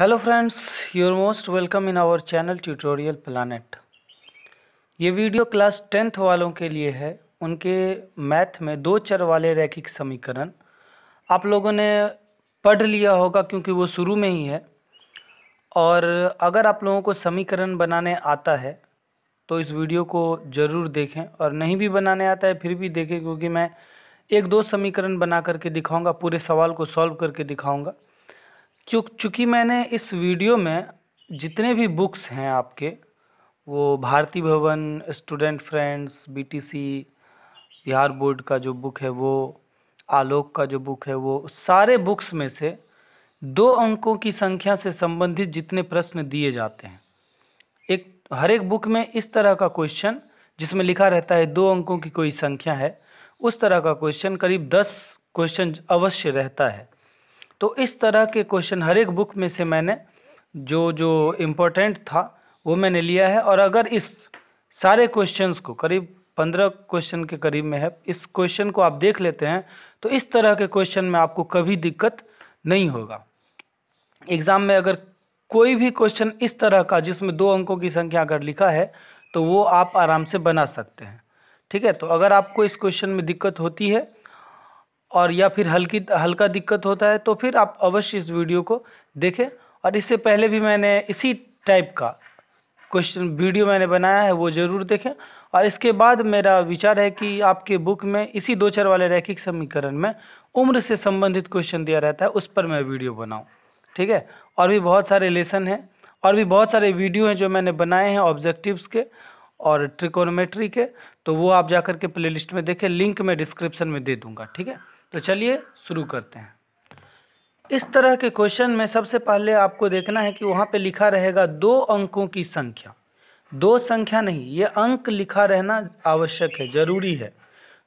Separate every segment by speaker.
Speaker 1: Hello friends, your most welcome in our channel tutorial planet. ये video class 10th वालों के लिए है। उनके मैथ में दो चर वाले रैखिक समीकरण आप लोगों ने पढ़ लिया होगा क्योंकि वो शुरू में ही है। और अगर आप लोगों को समीकरण बनाने आता है तो इस वीडियो को ज़रूर देखें, और नहीं भी बनाने आता है फिर भी देखें, क्योंकि मैं एक दो समीकरण बना करके दिखाऊंगा, पूरे सवाल को सॉल्व करके दिखाऊंगा। चूँकि मैंने इस वीडियो में जितने भी बुक्स हैं आपके, वो भारती भवन, student friends, BTC, Bihar board का जो बुक है वो, आलोक का जो बुक है वो, सारे बुक्स में से 2 अंकों की संख्या से संबंधित जितने प्रश्न दिए जाते हैं, हर एक बुक में इस तरह का क्वेश्चन जिसमें लिखा रहता है 2 अंकों की कोई संख्या है, उस तरह का क्वेश्चन करीब 10 क्वेश्चन अवश्य रहता है। तो इस तरह के क्वेश्चन हर एक बुक में से मैंने जो जो इम्पोर्टेंट था वो मैंने लिया है। और अगर इस सारे क्वेश्चंस को, करीब 15 क्वेश्चन के करीब में है, इस क्वेश्चन को आप देख लेते हैं तो इस तरह के क्वेश्चन में आपको कभी दिक्कत नहीं होगा। एग्ज़ाम में अगर कोई भी क्वेश्चन इस तरह का जिसमें 2 अंकों की संख्या अगर लिखा है तो वो आप आराम से बना सकते हैं। ठीक है, तो अगर आपको इस क्वेश्चन में दिक्कत होती है और या फिर हल्का दिक्कत होता है तो फिर आप अवश्य इस वीडियो को देखें। और इससे पहले भी मैंने इसी टाइप का क्वेश्चन वीडियो मैंने बनाया है, वो ज़रूर देखें। और इसके बाद मेरा विचार है कि आपके बुक में इसी 2 चर वाले रैखिक समीकरण में उम्र से संबंधित क्वेश्चन दिया रहता है, उस पर मैं वीडियो बनाऊँ। ठीक है, और भी बहुत सारे लेसन हैं और भी बहुत सारे वीडियो हैं जो मैंने बनाए हैं ऑब्जेक्टिव्स के और ट्रिकोनोमेट्री के, तो वो आप जाकर के प्लेलिस्ट में देखें, लिंक मैं डिस्क्रिप्शन में दे दूँगा। ठीक है, तो चलिए शुरू करते हैं। इस तरह के क्वेश्चन में सबसे पहले आपको देखना है कि वहाँ पे लिखा रहेगा 2 अंकों की संख्या। 2 संख्या नहीं, ये अंक लिखा रहना आवश्यक है, ज़रूरी है।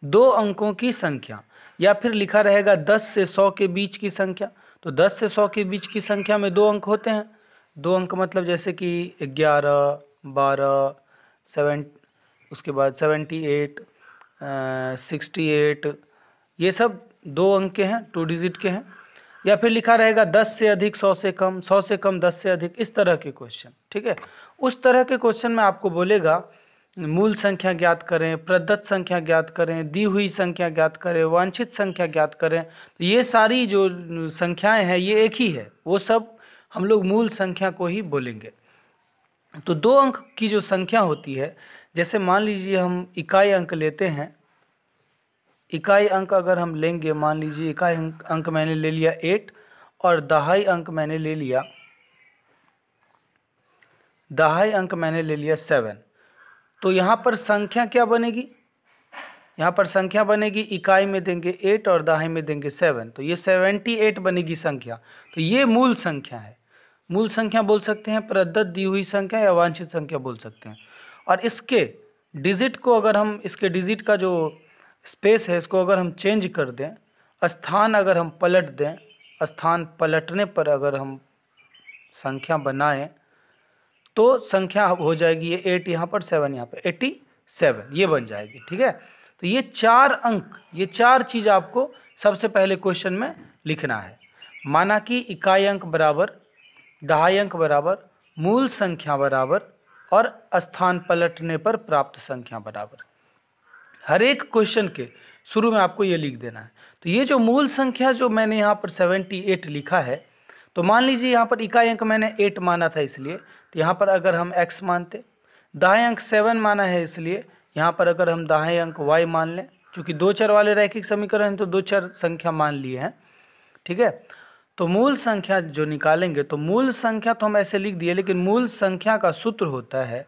Speaker 1: 2 अंकों की संख्या, या फिर लिखा रहेगा 10 से 100 के बीच की संख्या। तो 10 से 100 के बीच की संख्या में 2 अंक होते हैं। 2 अंक मतलब जैसे कि 11, 12, 7, उसके बाद 78, 68, ये सब 2 अंक के हैं, 2 डिजिट के हैं। या फिर लिखा रहेगा 10 से अधिक 100 से कम, 100 से कम 10 से अधिक, इस तरह के क्वेश्चन। ठीक है, उस तरह के क्वेश्चन में आपको बोलेगा मूल संख्या ज्ञात करें, प्रदत्त संख्या ज्ञात करें, दी हुई संख्या ज्ञात करें, वांछित संख्या ज्ञात करें। तो ये सारी जो संख्याएं हैं ये एक ही है, वो सब हम लोग मूल संख्या को ही बोलेंगे। तो 2 अंक की जो संख्या होती है, जैसे मान लीजिए हम इकाई अंक लेते हैं। इकाई अंक अगर हम लेंगे, मान लीजिए इकाई अंक मैंने ले लिया 8 और दहाई अंक मैंने ले लिया 7। तो यहाँ पर संख्या क्या बनेगी? यहाँ पर संख्या बनेगी, इकाई में देंगे 8 और दहाई में देंगे 7, तो ये 78 बनेगी संख्या। तो ये मूल संख्या है। मूल संख्या बोल सकते हैं, प्रदत्त दी हुई संख्या या वांछित संख्या बोल सकते हैं। और इसके डिजिट को, अगर हम इसके डिजिट का जो स्पेस है इसको अगर हम चेंज कर दें, स्थान अगर हम पलट दें, स्थान पलटने पर अगर हम संख्या बनाएं तो संख्या हो जाएगी ये 8 यहाँ पर, 7 यहाँ पर, 87 ये बन जाएगी। ठीक है, तो ये 4 अंक, ये 4 चीज़ आपको सबसे पहले क्वेश्चन में लिखना है। माना कि इकाई अंक बराबर, दहाई अंक बराबर, मूल संख्या बराबर और स्थान पलटने पर प्राप्त संख्या बराबर। हर एक क्वेश्चन के शुरू में आपको ये लिख देना है। तो ये जो मूल संख्या जो मैंने यहाँ पर 78 लिखा है, तो मान लीजिए यहाँ पर इकाई अंक मैंने 8 माना था, इसलिए तो यहाँ पर अगर हम x मानते, दाएं अंक 7 माना है इसलिए यहाँ पर अगर हम दाएं अंक y मान लें, चूँकि 2 चर वाले रैखिक समीकरण हैं तो 2 चर संख्या मान लिए हैं। ठीक है, तो मूल संख्या जो निकालेंगे, तो मूल संख्या तो हम ऐसे लिख दिए, लेकिन मूल संख्या का सूत्र होता है,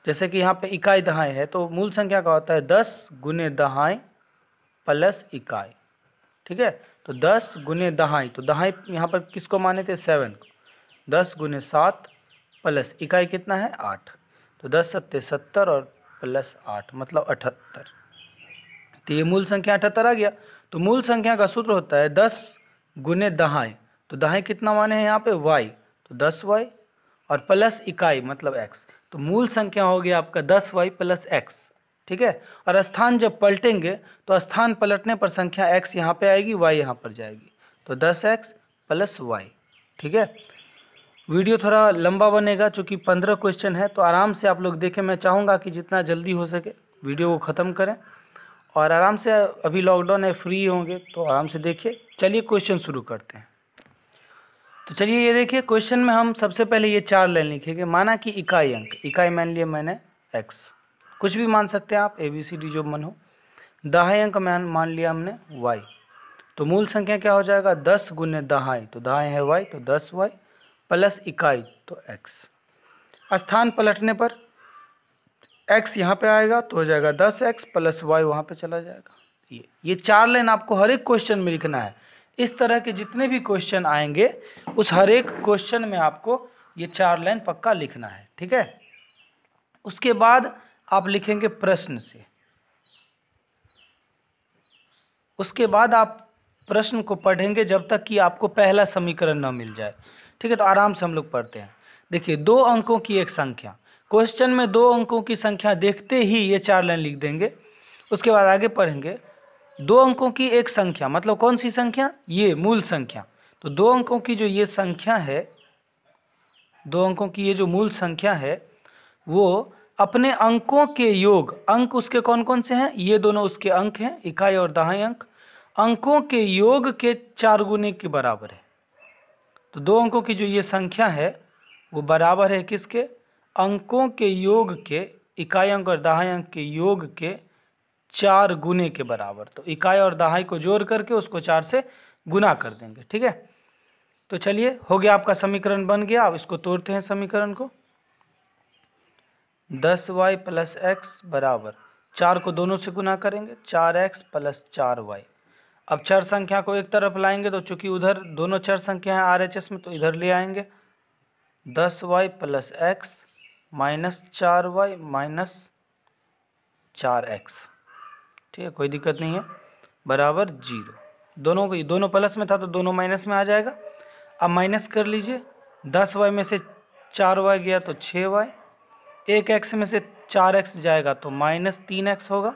Speaker 1: जैसे कि यहाँ पे इकाई दहाई है तो मूल संख्या का होता है 10 गुने दहाई प्लस इकाई। ठीक है, तो 10 गुने दहाई, तो दहाई यहाँ पर किसको माने थे? 7 को। 10 गुने 7 प्लस इकाई कितना है? 8। तो 10 सत्ते 70 और प्लस 8 मतलब 78। तो ये मूल संख्या 78 आ गया। तो मूल संख्या का सूत्र होता है 10 गुने दहाई, तो दहाई कितना माने हैं यहाँ पे? y, तो 10y और प्लस इकाई मतलब x। तो मूल संख्या हो गया आपका 10y प्लस x। ठीक है, और स्थान जब पलटेंगे तो स्थान पलटने पर संख्या x यहाँ पे आएगी, y यहाँ पर जाएगी, तो 10x प्लस y। ठीक है। वीडियो थोड़ा लंबा बनेगा चूँकि 15 क्वेश्चन है, तो आराम से आप लोग देखें। मैं चाहूँगा कि जितना जल्दी हो सके वीडियो को ख़त्म करें और आराम से, अभी लॉकडाउन है, फ्री होंगे तो आराम से देखिए। चलिए क्वेश्चन शुरू करते हैं। तो चलिए ये देखिए, क्वेश्चन में हम सबसे पहले ये 4 लाइन लिखेंगे। माना कि इकाई अंक, इकाई मान लिया मैंने x, कुछ भी मान सकते हैं आप, ABCD जो मन हो। दहाई अंक मान लिया हमने y। तो मूल संख्या क्या हो जाएगा, 10 गुने दहाई, तो दहाई है y, तो 10y प्लस इकाई तो x। स्थान पलटने पर x यहाँ पे आएगा तो हो जाएगा 10x प्लस y वहाँ पे चला जाएगा। ये 4 लाइन आपको हर एक क्वेश्चन में लिखना है। इस तरह के जितने भी क्वेश्चन आएंगे उस हर एक क्वेश्चन में आपको ये 4 लाइन पक्का लिखना है, ठीक है। उसके बाद आप लिखेंगे प्रश्न से। उसके बाद आप प्रश्न को पढ़ेंगे जब तक कि आपको पहला समीकरण न मिल जाए, ठीक है। तो आराम से हम लोग पढ़ते हैं। देखिए, 2 अंकों की एक संख्या, क्वेश्चन में 2 अंकों की संख्या देखते ही ये 4 लाइन लिख देंगे। उसके बाद आगे पढ़ेंगे 2 अंकों की एक संख्या, मतलब कौन सी संख्या, ये मूल संख्या। तो 2 अंकों की जो ये संख्या है, 2 अंकों की ये जो मूल संख्या है, वो अपने अंकों के योग, अंक उसके कौन कौन से हैं, ये दोनों उसके अंक हैं, इकाई और दहाई अंक, अंकों के योग के 4 गुने के बराबर है। तो 2 अंकों की जो ये संख्या है वो बराबर है किसके, अंकों के योग के, इकाई अंक और दहाई अंक के योग के 4 गुने के बराबर। तो इकाई और दहाई को जोड़ करके उसको 4 से गुना कर देंगे, ठीक है। तो चलिए, हो गया, आपका समीकरण बन गया। अब इसको तोड़ते हैं समीकरण को। 10y प्लस एक्स बराबर 4 को दोनों से गुना करेंगे, 4x प्लस 4y। अब चर संख्या को एक तरफ लाएंगे तो चूंकि उधर दोनों चर संख्या है RHS में, तो इधर ले आएंगे। 10y plus x minus 4y minus 4x, ठीक है, कोई दिक्कत नहीं है, बराबर 0। दोनों प्लस में था तो दोनों माइनस में आ जाएगा। अब माइनस कर लीजिए, 10y में से 4y गया तो 6y, 1x में से 4x जाएगा तो माइनस 3x होगा,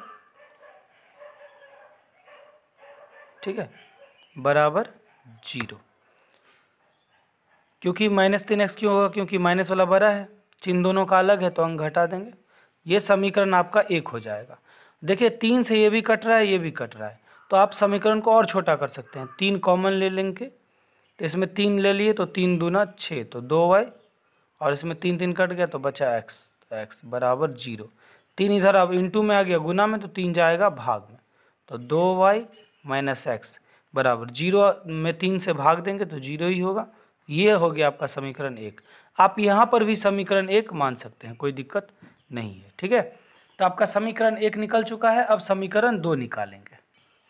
Speaker 1: ठीक है, बराबर 0। क्योंकि माइनस 3x क्यों होगा, क्योंकि माइनस वाला बड़ा है, चिन्ह दोनों का अलग है तो अंक घटा देंगे। ये समीकरण आपका 1 हो जाएगा। देखिए, 3 से ये भी कट रहा है, ये भी कट रहा है, तो आप समीकरण को और छोटा कर सकते हैं। 3 कॉमन ले लेंगे, तो इसमें 3 ले लिए तो 3 दूना 6, तो 2y, और इसमें 3 3 कट गया तो बचा x, तो x बराबर 0। 3 इधर अब इंटू में आ गया, गुना में, तो 3 जाएगा भाग में, तो 2y माइनस एक्स बराबर 0 में 3 से भाग देंगे तो 0 ही होगा। ये हो गया आपका समीकरण 1। आप यहाँ पर भी समीकरण 1 मान सकते हैं, कोई दिक्कत नहीं है, ठीक है। तो आपका समीकरण 1 निकल चुका है। अब समीकरण 2 निकालेंगे।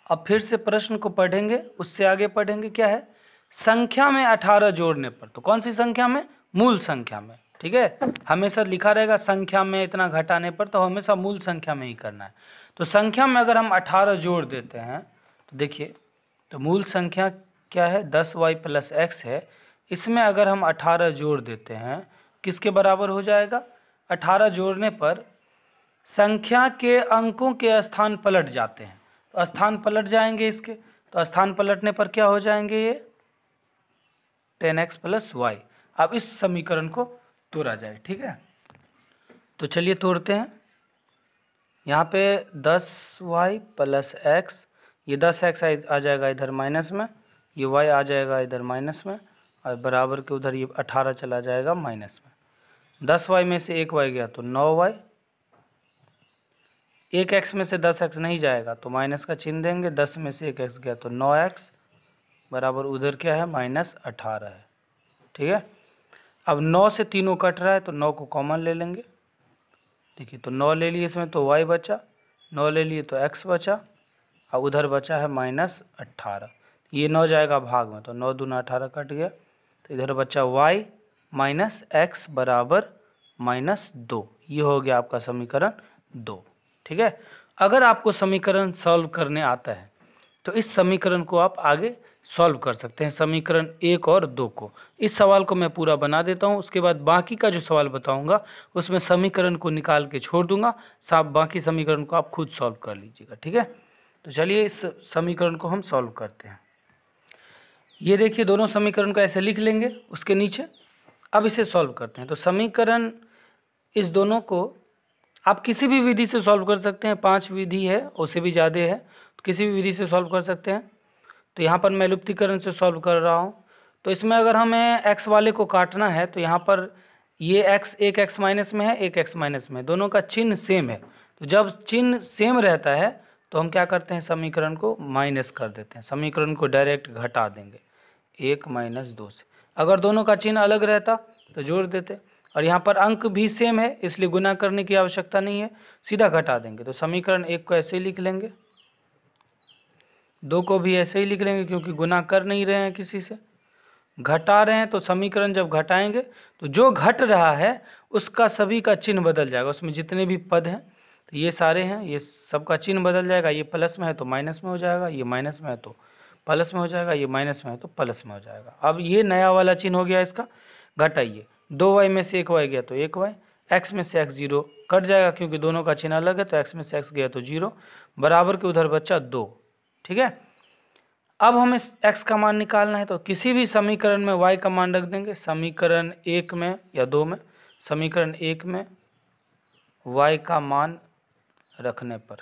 Speaker 1: अब फिर से प्रश्न को पढ़ेंगे, उससे आगे पढ़ेंगे क्या है, संख्या में 18 जोड़ने पर। तो कौन सी संख्या में, मूल संख्या में, ठीक है। हमेशा लिखा रहेगा संख्या में इतना घटाने पर, तो हमेशा मूल संख्या में ही करना है। तो संख्या में अगर हम 18 जोड़ देते हैं तो देखिए, तो मूल संख्या क्या है, 10y प्लस एक्स है, इसमें अगर हम 18 जोड़ देते हैं किसके बराबर हो जाएगा, 18 जोड़ने पर संख्या के अंकों के स्थान पलट जाते हैं, तो स्थान पलट जाएंगे इसके, तो स्थान पलटने पर क्या हो जाएंगे, ये 10x प्लस y। अब इस समीकरण को तोड़ा जाए, ठीक है। तो चलिए तोड़ते हैं। यहाँ पे 10y प्लस एक्स, ये 10x आ जाएगा इधर माइनस में, ये y आ जाएगा इधर माइनस में, और बराबर के उधर ये 18 चला जाएगा माइनस में। 10y में से 1y गया तो 9y, 1x में से 10x नहीं जाएगा तो माइनस का चिन्ह देंगे, 10 में से 1x गया तो 9x, बराबर उधर क्या है, माइनस 18 है, ठीक है। अब 9 से तीनों कट रहा है तो 9 को कॉमन ले लेंगे। देखिए, तो 9 ले लिए इसमें तो y बचा, 9 ले लिए तो x बचा, और उधर बचा है माइनस 18। ये 9 जाएगा भाग में, तो 9 दूना 18 कट गया, तो इधर बचा y माइनस एक्स बराबर माइनस 2। ये हो गया आपका समीकरण 2, ठीक है। अगर आपको समीकरण सॉल्व करने आता है तो इस समीकरण को आप आगे सॉल्व कर सकते हैं, समीकरण 1 और 2 को। इस सवाल को मैं पूरा बना देता हूं, उसके बाद बाकी का जो सवाल बताऊंगा उसमें समीकरण को निकाल के छोड़ दूंगा, साहब बाकी समीकरण को आप खुद सॉल्व कर लीजिएगा, ठीक है। तो चलिए इस समीकरण को हम सॉल्व करते हैं। ये देखिए दोनों समीकरण को ऐसे लिख लेंगे उसके नीचे। अब इसे सॉल्व करते हैं। तो समीकरण इस दोनों को आप किसी भी विधि से सॉल्व कर सकते हैं, 5 विधि है, उससे भी ज़्यादा है, तो किसी भी विधि से सॉल्व कर सकते हैं। तो यहाँ पर मैं लुप्तीकरण से सॉल्व कर रहा हूँ। तो इसमें अगर हमें x वाले को काटना है तो यहाँ पर ये x एक x माइनस में है, एक x माइनस में, दोनों का चिन्ह सेम है। तो जब चिन्ह सेम रहता है तो हम क्या करते हैं, समीकरण को माइनस कर देते हैं, समीकरण को डायरेक्ट घटा देंगे 1 - 2 से। अगर दोनों का चिन्ह अलग रहता तो जोड़ देते, और यहाँ पर अंक भी सेम है इसलिए गुना करने की आवश्यकता नहीं है, सीधा घटा देंगे। तो समीकरण 1 को ऐसे ही लिख लेंगे, 2 को भी ऐसे ही लिख लेंगे क्योंकि गुना कर नहीं रहे हैं, किसी से घटा रहे हैं। तो समीकरण जब घटाएंगे तो जो घट रहा है उसका सभी का चिन्ह बदल जाएगा, उसमें जितने भी पद हैं तो ये सारे हैं, ये सबका चिन्ह बदल जाएगा। ये प्लस में है तो माइनस में हो जाएगा, ये माइनस में है तो प्लस में हो जाएगा, ये माइनस में है तो प्लस में हो जाएगा। अब ये नया वाला चिन्ह हो गया इसका, घटाइए, 2y में से 1y गया तो 1y, x में से x 0 कट जाएगा क्योंकि दोनों का चिन्ह अलग है, तो x में से x गया तो 0, बराबर के उधर बच्चा 2। ठीक है, अब हमें x का मान निकालना है, तो किसी भी समीकरण में y का मान रख देंगे। समीकरण 1 में या 2 में, समीकरण 1 में y का मान रखने पर,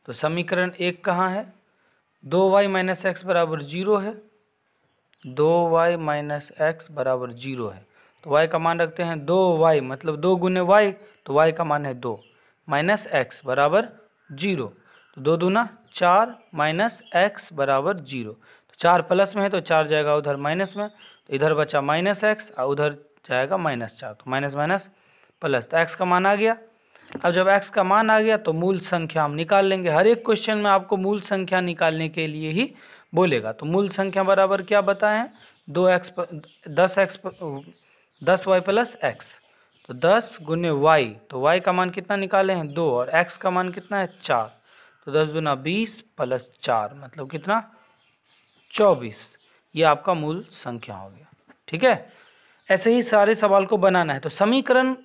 Speaker 1: तो समीकरण 1 कहाँ है, 2y - x बराबर 0 है, 2y - x बराबर 0 है। तो y का मान रखते हैं 2y, मतलब 2 गुने y, तो y का मान है 2 माइनस x बराबर 0। तो 2 दूना 4 माइनस x बराबर 0। तो 4 प्लस में है तो 4 जाएगा उधर माइनस में, तो इधर बचा माइनस x और उधर जाएगा -4, तो माइनस माइनस प्लस, तो x का मान आ गया। अब जब x का मान आ गया तो मूल संख्या हम निकाल लेंगे। हर एक क्वेश्चन में आपको मूल संख्या निकालने के लिए ही बोलेगा। तो मूल संख्या बराबर क्या बताए हैं, 10y प्लस x, तो 10 गुने y, तो y का मान कितना निकाले हैं 2, और x का मान कितना है 4, तो 10 दूना 20 प्लस 4 मतलब कितना 24। ये आपका मूल संख्या हो गया। ठीक है, ऐसे ही सारे सवाल को बनाना है। तो समीकरण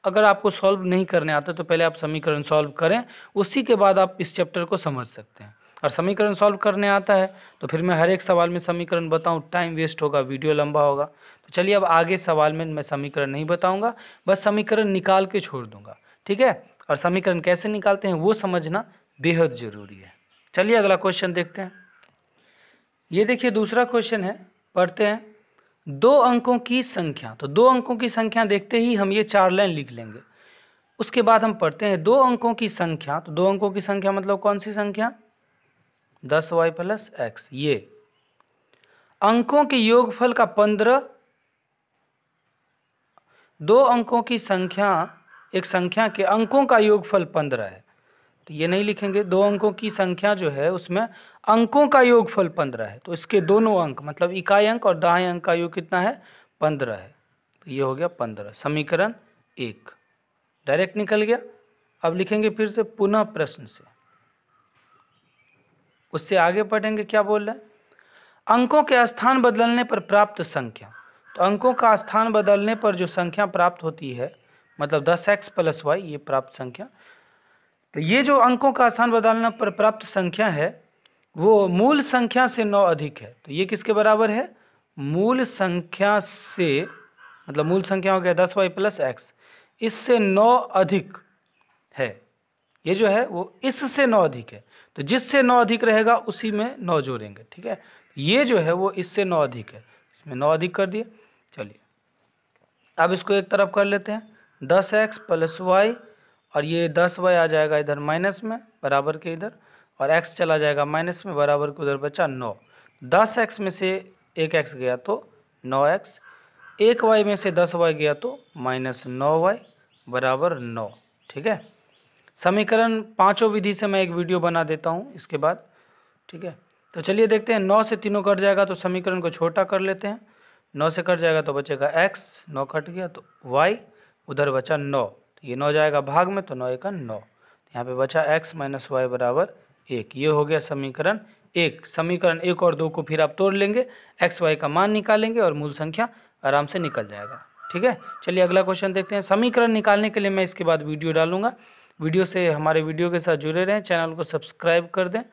Speaker 1: अगर आपको सॉल्व नहीं करने आता तो पहले आप समीकरण सॉल्व करें, उसी के बाद आप इस चैप्टर को समझ सकते हैं। और समीकरण सॉल्व करने आता है तो फिर मैं हर एक सवाल में समीकरण बताऊं, टाइम वेस्ट होगा, वीडियो लंबा होगा। तो चलिए अब आगे सवाल में मैं समीकरण नहीं बताऊंगा, बस समीकरण निकाल के छोड़ दूंगा। ठीक है, और समीकरण कैसे निकालते हैं वो समझना बेहद ज़रूरी है। चलिए अगला क्वेश्चन देखते हैं। ये देखिए दूसरा क्वेश्चन है, पढ़ते हैं। 2 अंकों की संख्या, तो 2 अंकों की संख्या देखते ही हम ये 4 लाइन लिख लेंगे। उसके बाद हम पढ़ते हैं 2 अंकों की संख्या, तो 2 अंकों की संख्या मतलब कौन सी संख्या, 10y प्लस x। ये अंकों के योगफल का 15, 2 अंकों की संख्या, एक संख्या के अंकों का योगफल 15 है, तो ये नहीं लिखेंगे। 2 अंकों की संख्या जो है उसमें अंकों का योगफल 15 है, तो इसके दोनों अंक मतलब इकाई अंक और दाएं अंक का योग कितना है 15 है, तो ये हो गया 15। समीकरण 1 डायरेक्ट निकल गया। अब लिखेंगे फिर से पुनः प्रश्न से, उससे आगे पढ़ेंगे क्या बोल रहे हैं। अंकों के स्थान बदलने पर प्राप्त संख्या, तो अंकों का स्थान बदलने पर जो संख्या प्राप्त होती है मतलब 10x प्लस y, ये प्राप्त संख्या। तो ये जो अंकों का स्थान बदलने पर प्राप्त संख्या है वो मूल संख्या से 9 अधिक है। तो ये किसके बराबर है, मूल संख्या से, मतलब मूल संख्या हो गया 10y प्लस x, इससे 9 अधिक है। ये जो है वो इससे 9 अधिक है, तो जिससे 9 अधिक रहेगा उसी में 9 जोड़ेंगे। ठीक है, ये जो है वो इससे 9 अधिक है, इसमें 9 अधिक कर दिए। चलिए अब इसको एक तरफ कर लेते हैं, 10x प्लस y, और ये 10y आ जाएगा इधर माइनस में बराबर के इधर, और x चला जाएगा माइनस में बराबर के उधर बचा 9। 10x में से 1x गया तो 9x, 1y में से 10y गया तो -9y बराबर 9। ठीक है, समीकरण पांचों विधि से मैं एक वीडियो बना देता हूँ इसके बाद। ठीक है, तो चलिए देखते हैं। 9 से तीनों कट जाएगा तो समीकरण को छोटा कर लेते हैं। 9 से कट जाएगा तो बचेगा x, 9 कट गया तो y, उधर बचा 9, तो ये 9 जाएगा भाग में तो 9 × 9, यहाँ पे बचा x - y बराबर 1। ये हो गया समीकरण 1। समीकरण 1 और 2 को फिर आप तोड़ लेंगे, x y का मान निकालेंगे और मूल संख्या आराम से निकल जाएगा। ठीक है, चलिए अगला क्वेश्चन देखते हैं। समीकरण निकालने के लिए मैं इसके बाद वीडियो डालूंगा, वीडियो से हमारे वीडियो के साथ जुड़े रहें, चैनल को सब्सक्राइब कर दें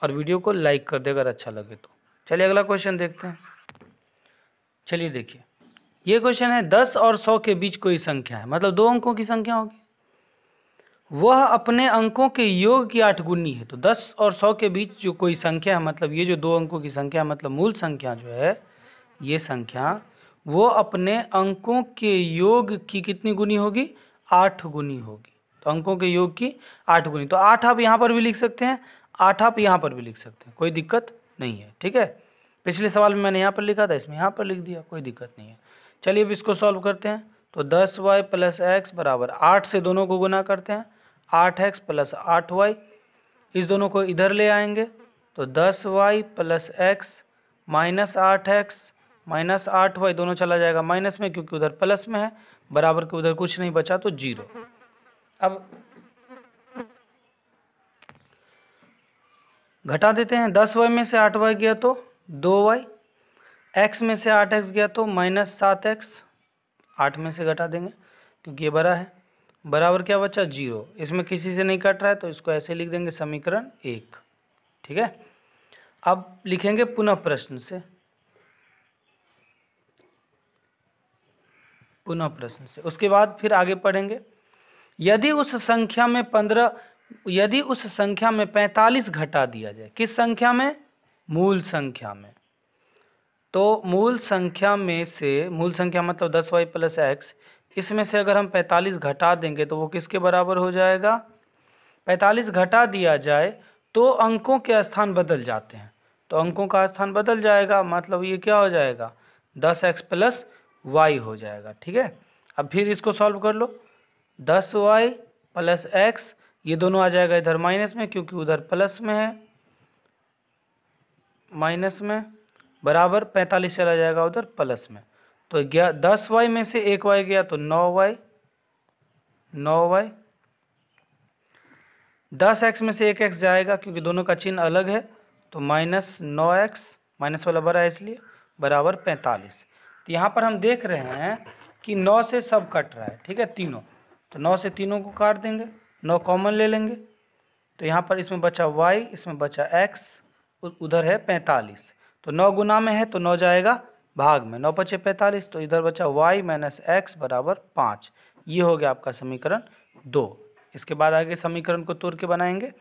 Speaker 1: और वीडियो को लाइक कर दे अगर अच्छा लगे तो। चलिए अगला क्वेश्चन देखते हैं। चलिए देखिए, ये क्वेश्चन है 10 और 100 के बीच कोई संख्या है, मतलब 2 अंकों की संख्या होगी, वह अपने अंकों के योग की 8 गुनी है। तो 10 और 100 के बीच जो कोई संख्या है, मतलब ये जो 2 अंकों की संख्या है, मतलब मूल संख्या जो है ये संख्या, वो अपने अंकों के योग की कितनी गुनी होगी? 8 गुनी होगी। तो अंकों के योग की 8 गुनी, तो 8 आप यहाँ पर भी लिख सकते हैं, 8 आप यहाँ पर भी लिख सकते हैं, कोई दिक्कत नहीं है। ठीक है, पिछले सवाल में मैंने यहाँ पर लिखा था, इसमें यहाँ पर लिख दिया, कोई दिक्कत नहीं है। चलिए अब इसको सॉल्व करते हैं। तो 10y + x बराबर 8 से दोनों को गुना करते हैं, 8x + 8y, इस दोनों को इधर ले आएंगे तो 10y + x - 8x - 8y दोनों चला जाएगा माइनस में, क्योंकि उधर प्लस में है, बराबर के उधर कुछ नहीं बचा तो 0। अब घटा देते हैं, 10y में से 8y गया तो 2y, x में से 8x गया तो -7x, 8 में से घटा देंगे क्योंकि ये बड़ा है, बराबर क्या बचा? 0। इसमें किसी से नहीं कट रहा है तो इसको ऐसे लिख देंगे, समीकरण 1। ठीक है, अब लिखेंगे पुनः प्रश्न से, पुनः प्रश्न से, उसके बाद फिर आगे पढ़ेंगे। यदि उस संख्या में 45 घटा दिया जाए, किस संख्या में? मूल संख्या में। तो मूल संख्या में से, मूल संख्या मतलब 10y + x, इसमें से अगर हम 45 घटा देंगे तो वो किसके बराबर हो जाएगा? 45 घटा दिया जाए तो अंकों के स्थान बदल जाते हैं, तो अंकों का स्थान बदल जाएगा, मतलब ये क्या हो जाएगा? 10x + y हो जाएगा। ठीक है, अब फिर इसको सॉल्व कर लो, 10y + x, ये दोनों आ जाएगा इधर माइनस में, क्योंकि उधर प्लस में है, माइनस में, बराबर 45 चला जाएगा उधर प्लस में। तो 10y में से 1y गया तो 9y, 10x में से 1x जाएगा क्योंकि दोनों का चिन्ह अलग है, तो -9x, माइनस वाला बड़ा है इसलिए, बराबर 45। तो यहाँ पर हम देख रहे हैं कि 9 से सब कट रहा है। ठीक है, तीनों, तो 9 से तीनों को काट देंगे, 9 कॉमन ले लेंगे, तो यहाँ पर इसमें बचा y, इसमें बचा x, उधर है 45, तो 9 गुना में है तो 9 जाएगा भाग में, 9 × 45, तो इधर बचा y - x बराबर 5। ये हो गया आपका समीकरण 2। इसके बाद आगे समीकरण को तोड़ के बनाएंगे।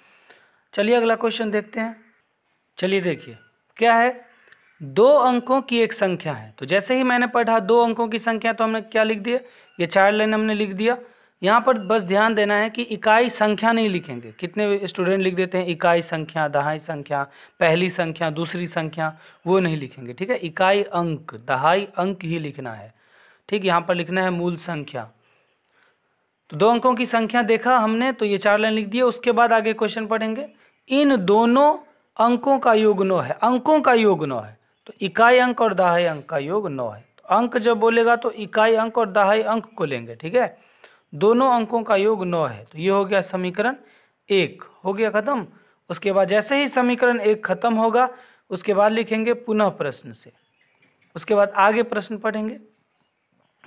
Speaker 1: चलिए अगला क्वेश्चन देखते हैं। चलिए देखिए क्या है, 2 अंकों की एक संख्या है। तो जैसे ही मैंने पढ़ा 2 अंकों की संख्या, तो हमने क्या लिख दिया? ये 4 लाइन हमने लिख दिया। यहाँ पर बस ध्यान देना है कि इकाई संख्या नहीं लिखेंगे। कितने स्टूडेंट लिख देते हैं इकाई संख्या, दहाई संख्या, पहली संख्या, दूसरी संख्या, वो नहीं लिखेंगे। ठीक है, इकाई अंक, दहाई अंक ही लिखना है। ठीक, यहाँ पर लिखना है मूल संख्या। तो 2 अंकों की संख्या देखा हमने, तो ये 4 लाइन लिख दिए। उसके बाद आगे क्वेश्चन पढ़ेंगे, इन दोनों अंकों का योग 9 है, अंकों का योग 9 है, तो इकाई अंक और दहाई अंक का योग 9 है। तो अंक जब बोलेगा तो इकाई अंक और दहाई अंक को लेंगे। ठीक है, दोनों अंकों का योग 9 है, तो ये हो गया समीकरण 1, हो गया खत्म। उसके बाद जैसे ही समीकरण 1 खत्म होगा, उसके बाद लिखेंगे पुनः प्रश्न से। उसके बाद आगे प्रश्न पढ़ेंगे,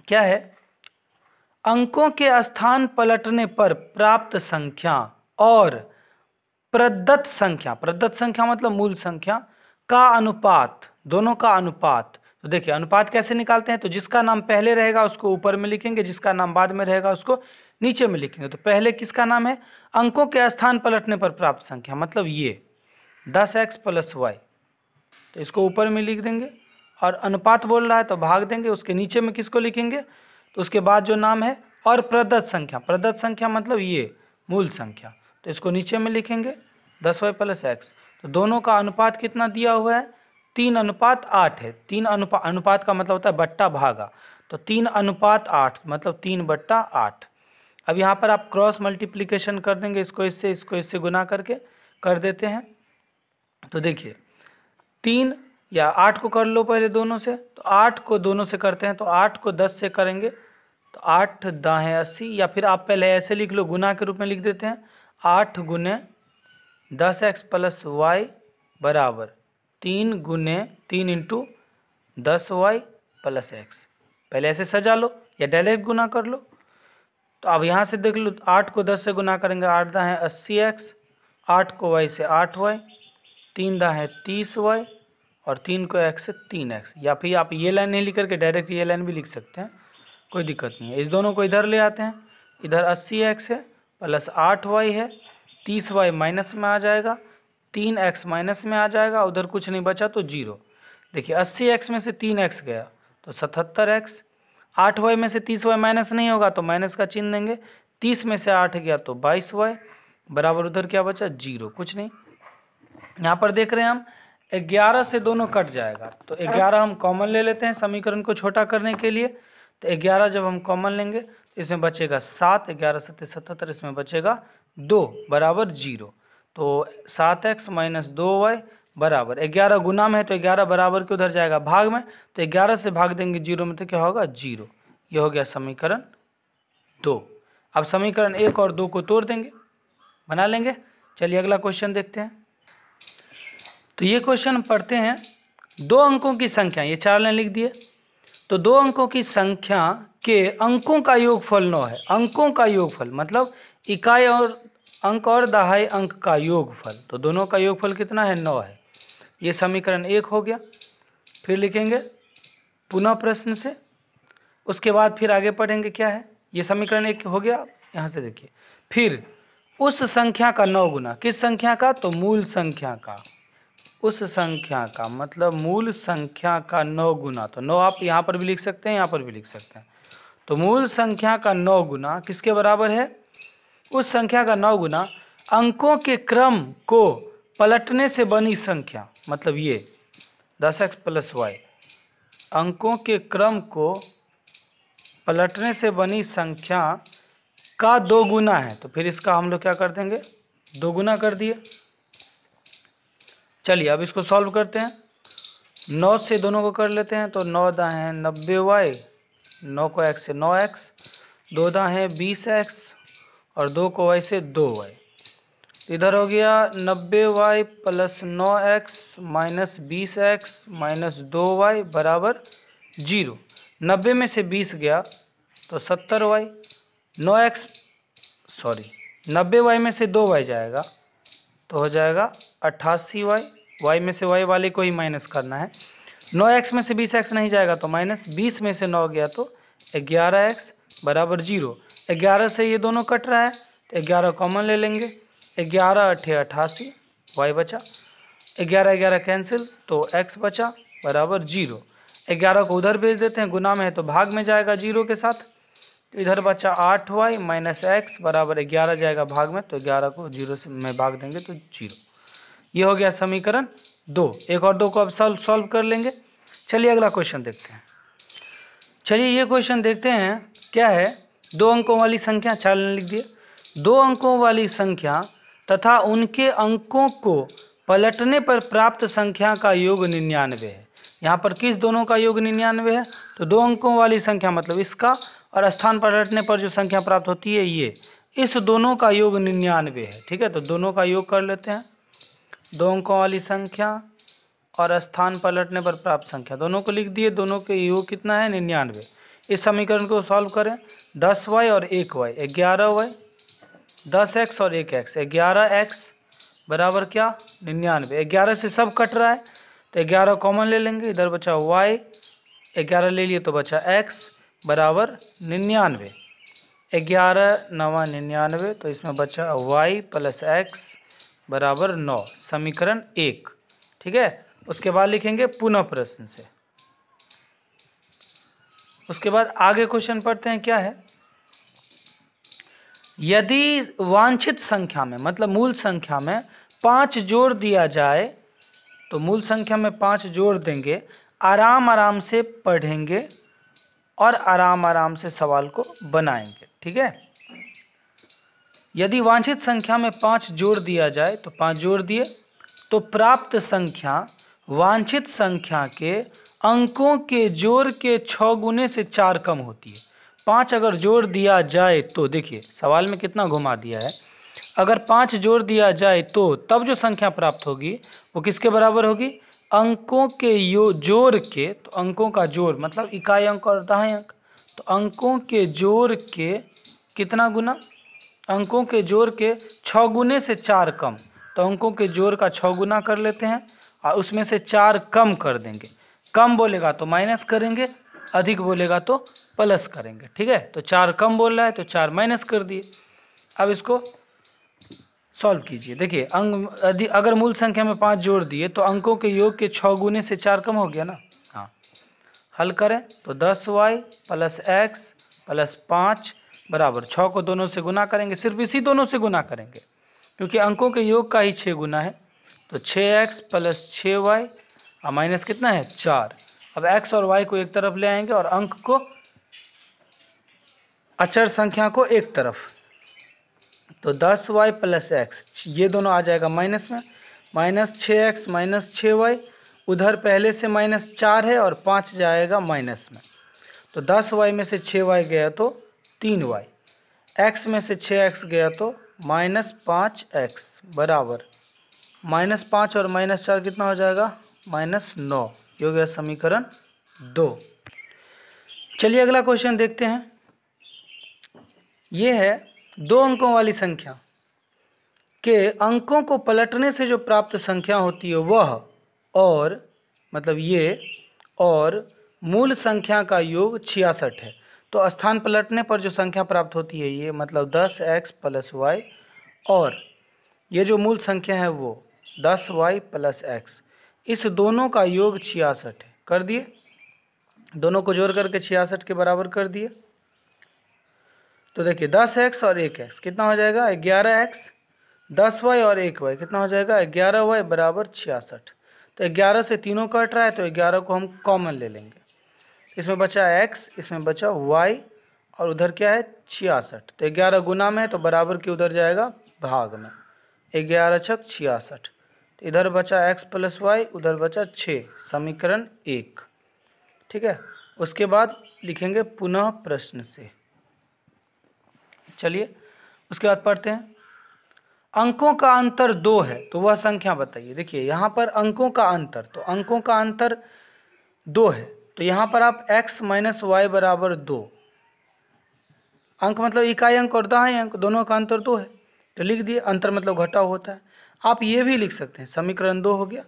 Speaker 1: क्या है, अंकों के स्थान पलटने पर प्राप्त संख्या और प्रदत्त संख्या मतलब मूल संख्या का अनुपात, दोनों का अनुपात। तो देखिए अनुपात कैसे निकालते हैं, तो जिसका नाम पहले रहेगा उसको ऊपर में लिखेंगे, जिसका नाम बाद में रहेगा उसको नीचे में लिखेंगे। तो पहले किसका नाम है? अंकों के स्थान पलटने पर प्राप्त संख्या, मतलब ये 10x + y, तो इसको ऊपर में लिख देंगे, और अनुपात बोल रहा है तो भाग देंगे, उसके नीचे में किसको लिखेंगे? तो उसके बाद जो नाम है, और प्रदत्त संख्या मतलब ये मूल संख्या, तो इसको नीचे में लिखेंगे 10y + x। तो दोनों का अनुपात कितना दिया हुआ है? 3:8 है। 3 अनुपात का मतलब होता है बट्टा भागा, तो 3:8 मतलब 3/8। अब यहाँ पर आप क्रॉस मल्टीप्लिकेशन कर देंगे, इसको इससे गुना करके कर देते हैं। तो देखिए 3 या 8 को कर लो पहले दोनों से, तो 8 को दोनों से करते हैं, तो 8 को 10 से करेंगे तो 8 दाहें 80, या फिर आप पहले ऐसे लिख लो, गुना के रूप में लिख देते हैं, 8 × 10x + y बराबर 3 × 10y + x। पहले ऐसे सजा लो या डायरेक्ट गुना कर लो। तो अब यहाँ से देख लो, 8 को 10 से गुना करेंगे, 8 दाहें 80x, 8 को y से 8y, 3 दाएँ 30y और 3 को x से 3x, या फिर आप ये लाइन नहीं लिख करके डायरेक्ट ये लाइन भी लिख सकते हैं, कोई दिक्कत नहीं है। इस दोनों को इधर ले आते हैं, इधर 80x है प्लस 8y है, 30y माइनस में आ जाएगा, 3x माइनस में आ जाएगा, उधर कुछ नहीं बचा तो 0। देखिए 80x में से 3x गया तो 77x, 8y में से 30y माइनस नहीं होगा तो माइनस का चिन्ह देंगे, 30 में से 8 गया तो 22y बराबर उधर क्या बचा 0, कुछ नहीं। यहाँ पर देख रहे हैं हम 11 से दोनों कट जाएगा तो 11 हम कॉमन ले लेते हैं समीकरण को छोटा करने के लिए। तो 11 जब हम कॉमन लेंगे तो इसमें बचेगा 7, 11 7 77, इसमें बचेगा 2 बराबर 0। तो 7x माइनस 2y बराबर 11 गुना में है तो 11 बराबर के उधर जाएगा भाग में, तो 11 से भाग देंगे 0 में तो क्या होगा 0। ये हो गया समीकरण 2। अब समीकरण 1 और 2 को तोड़ देंगे, बना लेंगे। चलिए अगला क्वेश्चन देखते हैं। तो ये क्वेश्चन पढ़ते हैं, 2 अंकों की संख्या, ये 4 लाइन लिख दिए। तो 2 अंकों की संख्या के अंकों का योगफल 9 है। अंकों का योगफल मतलब इकाई और अंक और दहाई अंक का योगफल, तो दोनों का योगफल कितना है 9 है। ये समीकरण 1 हो गया। फिर लिखेंगे पुनः प्रश्न से, उसके बाद फिर आगे पढ़ेंगे क्या है। ये समीकरण 1 हो गया। यहाँ से देखिए, फिर उस संख्या का 9 गुना, किस संख्या का, तो मूल संख्या का, उस संख्या का मतलब मूल संख्या का 9 गुना। तो 9 आप यहाँ पर भी लिख सकते हैं, यहाँ पर भी लिख सकते हैं। तो मूल संख्या का 9 गुना किसके बराबर है, उस संख्या का 9 गुना अंकों के क्रम को पलटने से बनी संख्या, मतलब ये 10x प्लस y अंकों के क्रम को पलटने से बनी संख्या का 2 गुना है। तो फिर इसका हम लोग क्या कर देंगे, 2 गुना कर दिए। चलिए अब इसको सॉल्व करते हैं। 9 से दोनों को कर लेते हैं, तो 9 दाएँ 90y, 9 को x से 9x, 2 दाएँ 20x और 2 को y से 2y। इधर हो गया 90y plus 9x minus 20x minus 2y बराबर 0। 90 में से 20 गया तो 70y, 90y में से 2y जाएगा तो हो जाएगा 88y, y में से y वाले को ही माइनस करना है। 9x में से 20x नहीं जाएगा तो माइनस, 20 में से 9 गया तो 11x बराबर 0। 11 से ये दोनों कट रहा है तो 11 कॉमन ले लेंगे, 11 8 88, y बचा, 11 11 कैंसिल तो x बचा बराबर 0। 11 को उधर भेज देते हैं, गुना में है तो भाग में जाएगा 0 के साथ, तो इधर बचा 8y माइनस x बराबर 11 जाएगा भाग में, तो 11 को 0 से में भाग देंगे तो 0। ये हो गया समीकरण 2। 1 और 2 को अब सॉल्व कर लेंगे। चलिए अगला क्वेश्चन देखते हैं। चलिए ये क्वेश्चन देखते हैं क्या है। 2 अंकों वाली संख्या, 4 लिख दिए। 2 अंकों वाली संख्या तथा उनके अंकों को पलटने पर प्राप्त संख्या का योग 99 है। यहाँ पर किस दोनों का योग 99 है, तो 2 अंकों वाली संख्या मतलब इसका, और स्थान पलटने पर जो संख्या प्राप्त होती है ये, इस दोनों का योग 99 है। ठीक है, तो दोनों का योग कर लेते हैं। 2 अंकों वाली संख्या और स्थान पलटने पर प्राप्त संख्या दोनों को लिख दिए। दोनों के योग कितना है 99। इस समीकरण को सॉल्व करें, 10y और 1y 11y, 10x और 1x 11x बराबर क्या 99। 11 से सब कट रहा है तो 11 कॉमन ले लेंगे, इधर बचा y, 11 ले लिए तो बचा x बराबर 99। 11 9 99, तो इसमें बचा y प्लस x बराबर 9, समीकरण 1। ठीक है, उसके बाद लिखेंगे पुनः प्रश्न से। उसके बाद आगे क्वेश्चन पढ़ते हैं क्या है। यदि वांछित संख्या में मतलब मूल संख्या में 5 जोड़ दिया जाए, तो मूल संख्या में 5 जोड़ देंगे, आराम से पढ़ेंगे और आराम से सवाल को बनाएंगे। ठीक है, यदि वांछित संख्या में 5 जोड़ दिया जाए, तो 5 जोड़ दिए तो प्राप्त संख्या वांछित संख्या के अंकों के जोड़ के 6 गुने से 4 कम होती है। 5 अगर जोड़ दिया जाए तो, देखिए सवाल में कितना घुमा दिया है, अगर 5 जोड़ दिया जाए तो तब जो संख्या प्राप्त होगी वो किसके बराबर होगी, अंकों के जोड़ के, तो अंकों का जोड़ मतलब इकाई अंक और दहाई अंक, तो अंकों के जोड़ के कितना गुना, अंकों के जोड़ के 6 गुने से 4 कम, तो अंकों के जोड़ का 6 गुना कर लेते हैं और उसमें से 4 कम कर देंगे। कम बोलेगा तो माइनस करेंगे, अधिक बोलेगा तो प्लस करेंगे। ठीक है, तो 4 कम बोल रहा है तो 4 माइनस कर दिए। अब इसको सॉल्व कीजिए। देखिए अगर मूल संख्या में 5 जोड़ दिए तो अंकों के योग के 6 गुने से 4 कम हो गया ना। हाँ, हल करें तो 10y प्लस एक्स प्लस 5 बराबर 6 को दोनों से गुना करेंगे, सिर्फ इसी दोनों से गुना करेंगे क्योंकि अंकों के योग का ही 6 गुना है। तो 6x प्लस 6y और माइनस कितना है 4। अब x और y को एक तरफ ले आएंगे और अंक को अचर संख्या को एक तरफ, तो 10y प्लस एक्स ये दोनों आ जाएगा माइनस में, माइनस 6x माइनस 6y, उधर पहले से माइनस 4 है और 5 जाएगा माइनस में। तो 10y में से 6y गया तो 3y, x में से 6x गया तो माइनस 5x बराबर माइनस 5 और माइनस 4 कितना हो जाएगा माइनस 9। ये हो गया समीकरण 2। चलिए अगला क्वेश्चन देखते हैं। ये है 2 अंकों वाली संख्या के अंकों को पलटने से जो प्राप्त संख्या होती है वह और मतलब ये और मूल संख्या का योग 66 है। तो स्थान पलटने पर जो संख्या प्राप्त होती है ये मतलब 10x प्लस वाई और ये जो मूल संख्या है वो 10y प्लस एक्स, इस दोनों का योग 66 है। कर दिए, दोनों को जोड़ करके 66 के बराबर कर दिए। तो देखिए 10x और 1x कितना हो जाएगा 11x, 10y और 1y कितना हो जाएगा 11y बराबर 66। तो 11 से तीनों कट रहा है तो 11 को हम कॉमन ले लेंगे, इसमें बचा x, इसमें बचा y और उधर क्या है 66। तो 11 गुना में है तो बराबर के उधर जाएगा भाग में, 11 छक 66। तो इधर बचा x प्लस वाई, उधर बचा 6, समीकरण 1। ठीक है, उसके बाद लिखेंगे पुनः प्रश्न से। चलिए उसके बाद पढ़ते हैं। अंकों का अंतर 2 है तो वह संख्या बताइए। देखिए यहाँ पर अंकों का अंतर, तो अंकों का अंतर 2 है तो यहाँ पर आप x माइनस वाई बराबर 2, अंक मतलब इकाई अंक और दहाई अंक दोनों का अंतर 2 है तो लिख दिए। अंतर मतलब घटाव होता है। आप ये भी लिख सकते हैं, समीकरण 2 हो गया।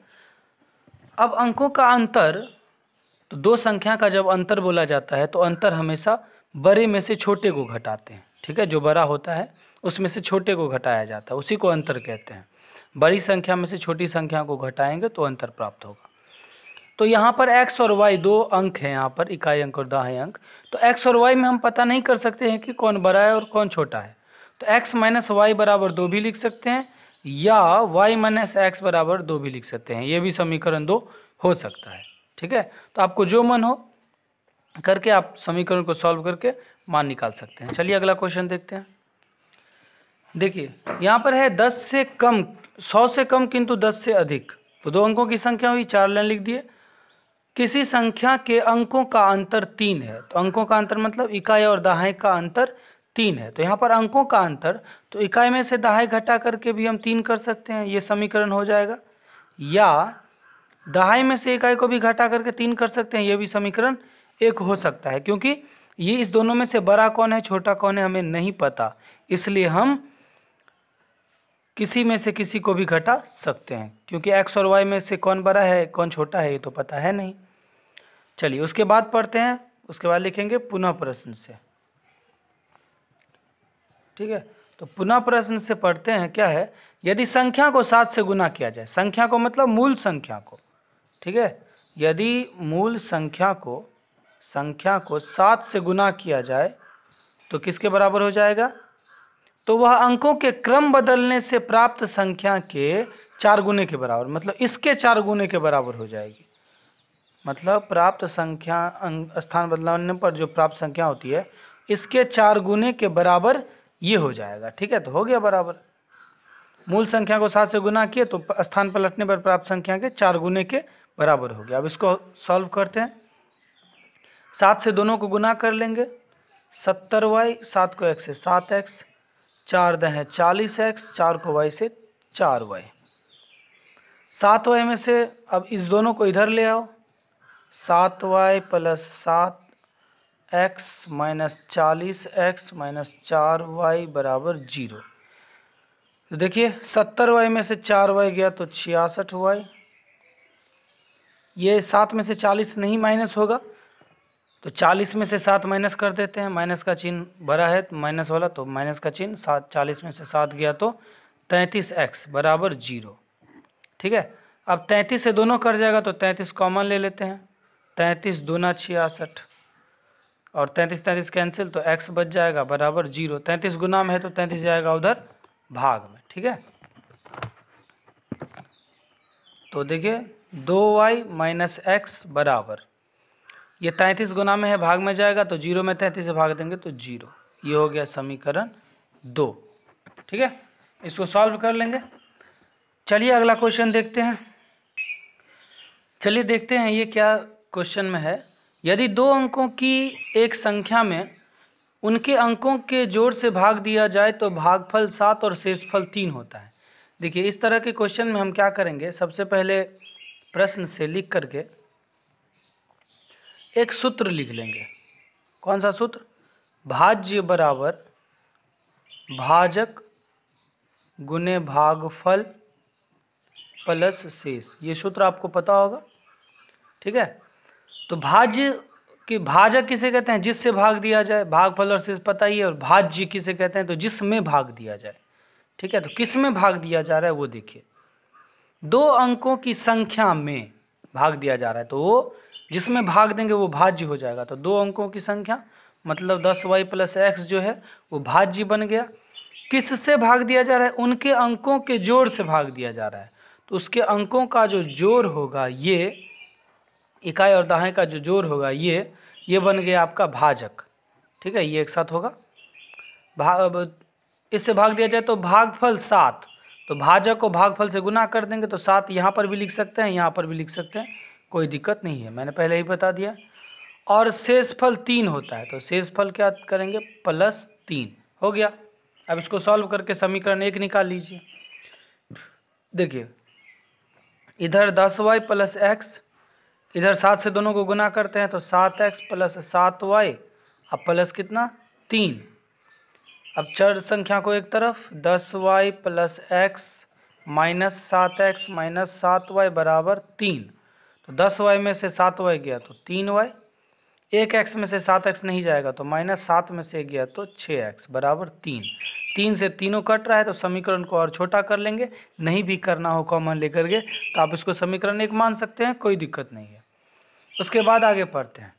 Speaker 1: अब अंकों का अंतर, तो 2 संख्या का जब अंतर बोला जाता है तो अंतर हमेशा बड़े में से छोटे को घटाते हैं। ठीक है, जो बड़ा होता है उसमें से छोटे को घटाया जाता है, उसी को अंतर कहते हैं। बड़ी संख्या में से छोटी संख्या को घटाएंगे तो अंतर प्राप्त होगा। तो यहाँ पर x और y 2 अंक हैं, यहाँ पर इकाई अंक और दहाई अंक। तो x और y में हम पता नहीं कर सकते हैं कि कौन बड़ा है और कौन छोटा है। तो x माइनस वाई बराबर 2 भी लिख सकते हैं या y माइनस एक्स बराबर 2 भी लिख सकते हैं, ये भी समीकरण 2 हो सकता है। ठीक है, तो आपको जो मन हो करके आप समीकरण को सॉल्व करके मान निकाल सकते हैं। चलिए अगला क्वेश्चन देखते हैं। देखिए यहाँ पर है 10 से कम, 100 से कम किंतु 10 से अधिक। तो 2 अंकों की संख्या हुई, 4 लाइन लिख दिए। किसी संख्या के अंकों का अंतर 3 है, तो अंकों का अंतर मतलब इकाई और दहाई का अंतर 3 है। तो यहाँ पर अंकों का अंतर, तो इकाई में से दहाई घटा करके भी हम 3 कर सकते हैं, ये समीकरण हो जाएगा। या दहाई में से इकाई को भी घटा करके 3 कर सकते हैं, ये भी समीकरण 1 हो सकता है। क्योंकि ये इस दोनों में से बड़ा कौन है छोटा कौन है हमें नहीं पता, इसलिए हम किसी में से किसी को भी घटा सकते हैं, क्योंकि x और y में से कौन बड़ा है कौन छोटा है ये तो पता है नहीं। चलिए उसके बाद पढ़ते हैं, उसके बाद लिखेंगे पुनः प्रश्न से। ठीक है, तो पुनः प्रश्न से पढ़ते हैं। क्या है, यदि संख्या को 7 से गुना किया जाए, संख्या को मतलब मूल संख्या को, ठीक है, यदि मूल संख्या को 7 से गुना किया जाए तो किसके बराबर हो जाएगा, तो वह अंकों के क्रम बदलने से प्राप्त संख्या के 4 गुने के बराबर, मतलब इसके 4 गुने के बराबर हो जाएगी। मतलब प्राप्त संख्या स्थान बदलाने पर जो प्राप्त संख्या होती है इसके 4 गुने के बराबर ये हो जाएगा। ठीक है, तो हो गया बराबर। मूल संख्या को 7 से गुना किए तो स्थान पलटने पर प्राप्त संख्या के 4 गुने के बराबर हो गया। अब इसको सॉल्व करते हैं। 7 से दोनों को गुना कर लेंगे, 70y, 7 को x से 7x, 4 दहें 40x, 4 को y से 4y। 7y में से अब इस दोनों को इधर ले आओ, 7y plus 7x minus 40x minus 4y बराबर 0। तो देखिए 70y में से 4y गया तो 66y। ये 7 में से 40 नहीं माइनस होगा, तो 40 में से 7 माइनस कर देते हैं। माइनस का चिन्ह बड़ा है तो माइनस वाला, तो माइनस का चिन्ह 7, 40 में से 7 गया तो 33x बराबर 0। ठीक है, अब 33 से दोनों कट जाएगा तो 33 कॉमन ले लेते हैं। 33 दूना 66 और 33 33 कैंसिल, तो x बच जाएगा बराबर 0। 33 गुना में है तो 33 जाएगा उधर भाग में। ठीक है, तो देखिए 2y माइनस एक्स बराबर, ये 33 गुना में है भाग में जाएगा तो 0 में 33 से भाग देंगे तो 0। ये हो गया समीकरण 2। ठीक है, इसको सॉल्व कर लेंगे। चलिए अगला क्वेश्चन देखते हैं। चलिए देखते हैं ये क्या क्वेश्चन में है। यदि दो अंकों की एक संख्या में उनके अंकों के जोड़ से भाग दिया जाए तो भागफल 7 और शेषफल 3 होता है। देखिए इस तरह के क्वेश्चन में हम क्या करेंगे, सबसे पहले प्रश्न से लिख करके एक सूत्र लिख लेंगे। कौन सा सूत्र? भाज्य बराबर भाजक गुने भागफल प्लस शेष। ये सूत्र आपको पता होगा। ठीक है, तो भाज्य कि भाजक किसे कहते हैं? जिससे भाग दिया जाए। भागफल और शेष पता ही है। और भाज्य किसे कहते हैं? तो जिसमें भाग दिया जाए। ठीक है, तो किस में भाग दिया जा रहा है वो देखिए। दो अंकों की संख्या में भाग दिया जा रहा है, तो वो जिसमें भाग देंगे वो भाज्य हो जाएगा। तो दो अंकों की संख्या मतलब 10y प्लस एक्स जो है वो भाज्य बन गया। किससे भाग दिया जा रहा है? उनके अंकों के जोड़ से भाग दिया जा रहा है। तो उसके अंकों का जो जोड़ होगा, ये इकाई और दहाई का जो जोड़ होगा ये बन गया आपका भाजक। ठीक है, ये एक साथ होगा। इससे भाग दिया जाए तो भागफल 7, तो भाजक को भागफल से गुना कर देंगे तो 7 यहाँ पर भी लिख सकते हैं, यहाँ पर भी लिख सकते हैं, कोई दिक्कत नहीं है, मैंने पहले ही बता दिया। और शेषफल 3 होता है, तो शेषफल क्या करेंगे? प्लस 3 हो गया। अब इसको सॉल्व करके समीकरण 1 निकाल लीजिए। देखिए इधर 10y प्लस एक्स, इधर 7 से दोनों को गुना करते हैं तो 7x प्लस 7y, अब प्लस कितना? 3। अब चर संख्या को एक तरफ, 10y plus x minus 7x minus 7y बराबर 3। तो 10y में से 7y गया तो 3y, एक x में से 7x नहीं जाएगा तो माइनस 7 में से गया तो 6x बराबर 3। 3 से तीनों कट रहा है तो समीकरण को और छोटा कर लेंगे। नहीं भी करना हो कॉमन लेकर के तो आप इसको समीकरण 1 मान सकते हैं, कोई दिक्कत नहीं है। उसके बाद आगे पढ़ते हैं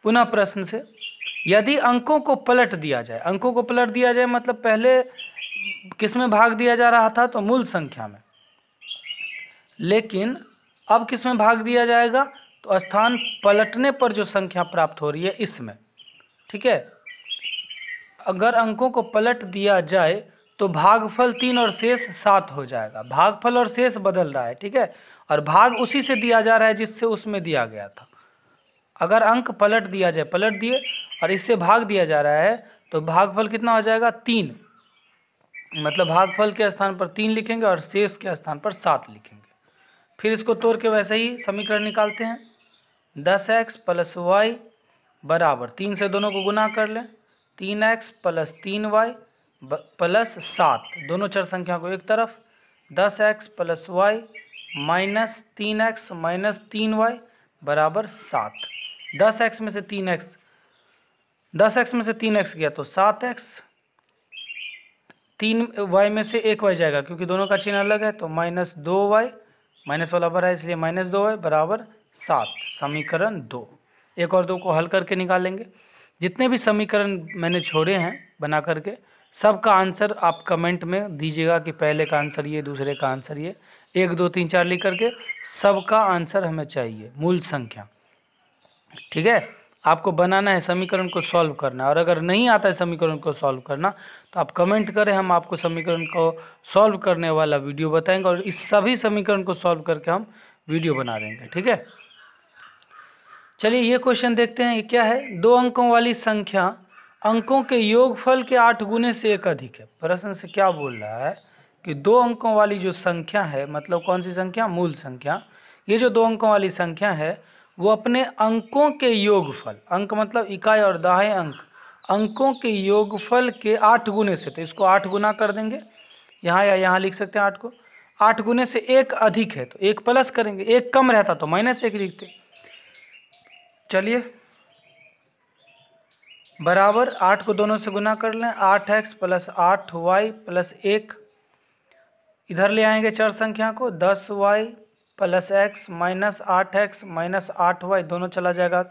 Speaker 1: पुनः प्रश्न से। यदि अंकों को पलट दिया जाए, अंकों को पलट दिया जाए मतलब पहले किस में भाग दिया जा रहा था? तो मूल संख्या में, लेकिन अब किस में भाग दिया जाएगा? तो स्थान पलटने पर जो संख्या प्राप्त हो रही है इसमें। ठीक है, अगर अंकों को पलट दिया जाए तो भागफल 3 और शेष 7 हो जाएगा। भागफल और शेष बदल रहा है। ठीक है, और भाग उसी से दिया जा रहा है जिससे उसमें दिया गया था। अगर अंक पलट दिया जाए, पलट दिए और इससे भाग दिया जा रहा है तो भागफल कितना हो जाएगा? 3। मतलब भागफल के स्थान पर 3 लिखेंगे और शेष के स्थान पर 7 लिखेंगे। फिर इसको तोड़ के वैसे ही समीकरण निकालते हैं। 10x प्लस वाई बराबर 3 से दोनों को गुना कर लें, 3x प्लस 3y प्लस 7। दोनों चर संख्या को एक तरफ, 10x plus Y minus 3x minus 3y बराबर 7। 10x में से 3x गया तो 7x, 3y में से 1y जाएगा क्योंकि दोनों का चिन्ह अलग है, तो माइनस 2y, माइनस वाला बड़ा है इसलिए माइनस 2y बराबर 7। समीकरण 2। 1 और 2 को हल करके निकालेंगे। जितने भी समीकरण मैंने छोड़े हैं बना करके, सबका आंसर आप कमेंट में दीजिएगा कि पहले का आंसर ये, दूसरे का आंसर ये। 1 2 3 4 लिख करके सबका आंसर हमें चाहिए, मूल संख्या। ठीक है, आपको बनाना है, समीकरण को सॉल्व करना है। और अगर नहीं आता है समीकरण को सॉल्व करना तो आप कमेंट करें, हम आपको समीकरण को सॉल्व करने वाला वीडियो बताएंगे और इस सभी समीकरण को सॉल्व करके हम वीडियो बना देंगे। ठीक है, चलिए ये क्वेश्चन देखते हैं। ये क्या है? 2 अंकों वाली संख्या अंकों के योगफल के 8 गुने से 1 अधिक है। प्रश्न से क्या बोल रहा है कि 2 अंकों वाली जो संख्या है, मतलब कौन सी संख्या? मूल संख्या। ये जो 2 अंकों वाली संख्या है वो अपने अंकों के योगफल, अंक मतलब इकाई और दहाई अंक, अंकों के योगफल के 8 गुने से, तो इसको 8 गुना कर देंगे। यहाँ या यहाँ लिख सकते हैं 8 को। 8 गुने से 1 अधिक है तो 1 प्लस करेंगे, 1 कम रहता तो -1 लिखते। चलिए बराबर 8 को दोनों से गुना कर लें, 8x + 8y + 1। इधर ले आएंगे चर संख्या को, 10y + x - 8x - 8y, दोनों चला जाएगा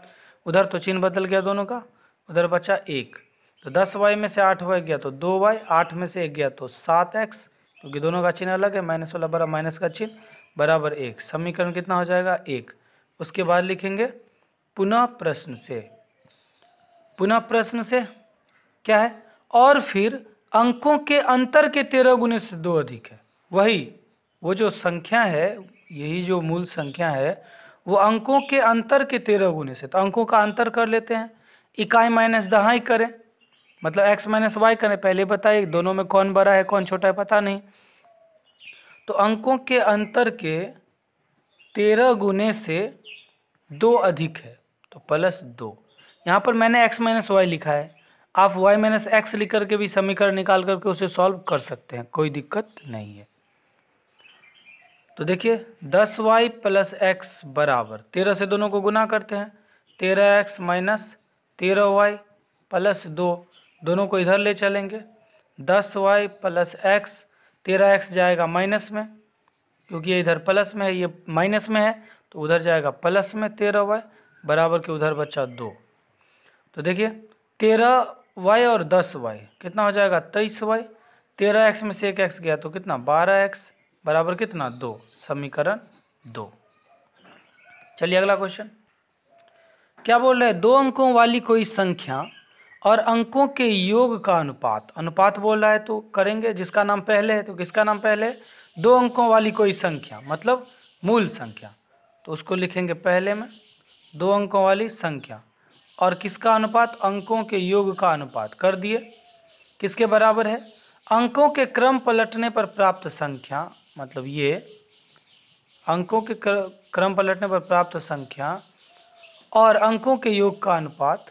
Speaker 1: उधर तो चिन्ह बदल गया दोनों का, उधर बचा 1। तो 10y में से 8y गया तो 2y, 8 में से 1 गया तो 7x, क्योंकि दोनों का चिन्ह अलग है, माइनस वाला बड़ा माइनस का चिन्ह, बराबर 1। समीकरण कितना हो जाएगा? 1। उसके बाद लिखेंगे पुनः प्रश्न से। पुनः प्रश्न से क्या है? और फिर अंकों के अंतर के 13 गुने से 2 अधिक है। वही वो जो संख्या है, यही जो मूल संख्या है वो अंकों के अंतर के 13 गुने से। तो अंकों का अंतर कर लेते हैं, इकाई माइनस दहाई करें, मतलब x माइनस वाई करें। पहले बताइए दोनों में कौन बड़ा है कौन छोटा है पता नहीं, तो अंकों के अंतर के 13 गुने से 2 अधिक है तो +2। यहाँ पर मैंने x माइनस वाई लिखा है, आप y माइनस एक्स लिख करके भी समीकरण निकाल करके उसे सॉल्व कर सकते हैं, कोई दिक्कत नहीं है। तो देखिए 10y + x बराबर 13 से दोनों को गुना करते हैं, 13x - 13y + 2, दोनों को इधर ले चलेंगे, 10y + x, 13x जाएगा माइनस में क्योंकि ये इधर प्लस में है, ये माइनस में है तो उधर जाएगा प्लस में 13y, बराबर के उधर बचा 2। तो देखिए 13y और 10y कितना हो जाएगा? 23y। 13x में से 1x गया तो कितना? 12x, बराबर कितना? 2। समीकरण 2। चलिए अगला क्वेश्चन क्या बोल रहे हैं? 2 अंकों वाली कोई संख्या और अंकों के योग का अनुपात। अनुपात बोल रहा है तो करेंगे, जिसका नाम पहले है तो किसका नाम पहले है? 2 अंकों वाली कोई संख्या मतलब मूल संख्या, तो उसको लिखेंगे पहले में 2 अंकों वाली संख्या, और किसका अनुपात? अंकों के योग का अनुपात कर दिए। किसके बराबर है? अंकों के क्रम पलटने पर प्राप्त संख्या, मतलब ये अंकों के क्रम पलटने पर प्राप्त संख्या और अंकों के योग का अनुपात,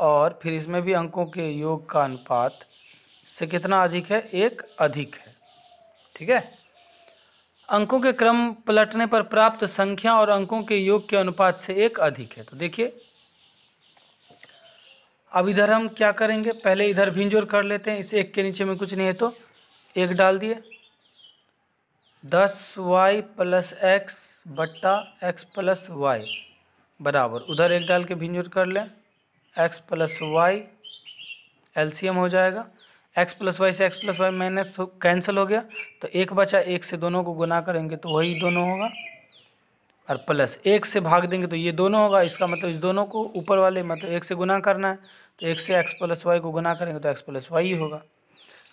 Speaker 1: और फिर इसमें भी अंकों के योग का अनुपात से कितना अधिक है? 1 अधिक है। ठीक है, अंकों के क्रम पलटने पर प्राप्त संख्या और अंकों के योग के अनुपात से 1 अधिक है। तो देखिए अब इधर हम क्या करेंगे? पहले इधर भिंजोर कर लेते हैं, इस 1 के नीचे में कुछ नहीं है तो 1 डाल दिए, 10y + x बट्टा x + y बराबर, उधर 1 डाल के भिंजोर कर लें, x + y एलसीएम हो जाएगा, x + y से x + y माइनस कैंसिल हो गया तो 1 बचा, 1 से दोनों को गुना करेंगे तो वही दोनों होगा, और प्लस 1 से भाग देंगे तो ये दोनों होगा। इसका मतलब इस दोनों को ऊपर वाले मतलब 1 से गुना करना है, तो 1 से x + y को गुना करेंगे तो x + y ही होगा।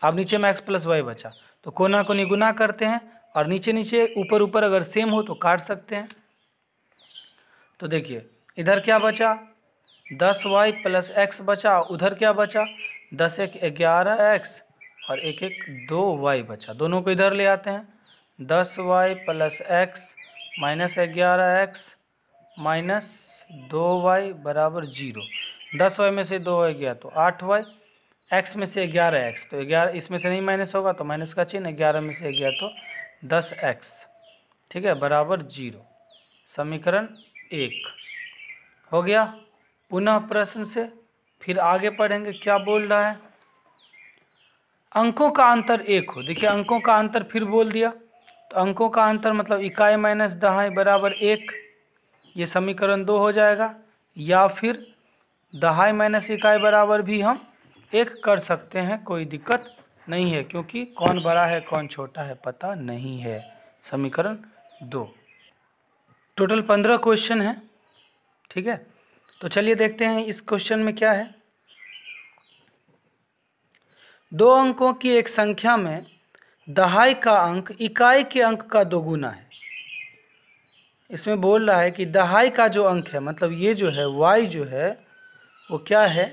Speaker 1: अब नीचे में x + y बचा तो कोना कोनी गुना करते हैं, और नीचे नीचे ऊपर ऊपर अगर सेम हो तो काट सकते हैं। तो देखिए इधर क्या बचा? 10y + x बचा, उधर क्या बचा? 10 × 1 = 11x और 1 × 1 = 2y बचा। दोनों को इधर ले आते हैं, 10y + x - 11x - 2y बराबर 0। 10y में से 2y गया तो 8y, x में से 11x, तो 11 इसमें से नहीं माइनस होगा तो माइनस का चिन्ह, 11 में से गया तो 10x, ठीक है, बराबर 0। समीकरण 1 हो गया। पुनः प्रश्न से फिर आगे पढ़ेंगे, क्या बोल रहा है? अंकों का अंतर 1 हो। देखिए अंकों का अंतर फिर बोल दिया, तो अंकों का अंतर मतलब इकाई माइनस दहाई बराबर 1, ये समीकरण 2 हो जाएगा। या फिर दहाई माइनस इकाई बराबर भी हम 1 कर सकते हैं, कोई दिक्कत नहीं है, क्योंकि कौन बड़ा है कौन छोटा है पता नहीं है। समीकरण 2। टोटल 15 क्वेश्चन है, ठीक है। तो चलिए देखते हैं इस क्वेश्चन में क्या है। 2 अंकों की एक संख्या में दहाई का अंक इकाई के अंक का 2 गुना है। इसमें बोल रहा है कि दहाई का जो अंक है, मतलब ये जो है y जो है वो क्या है?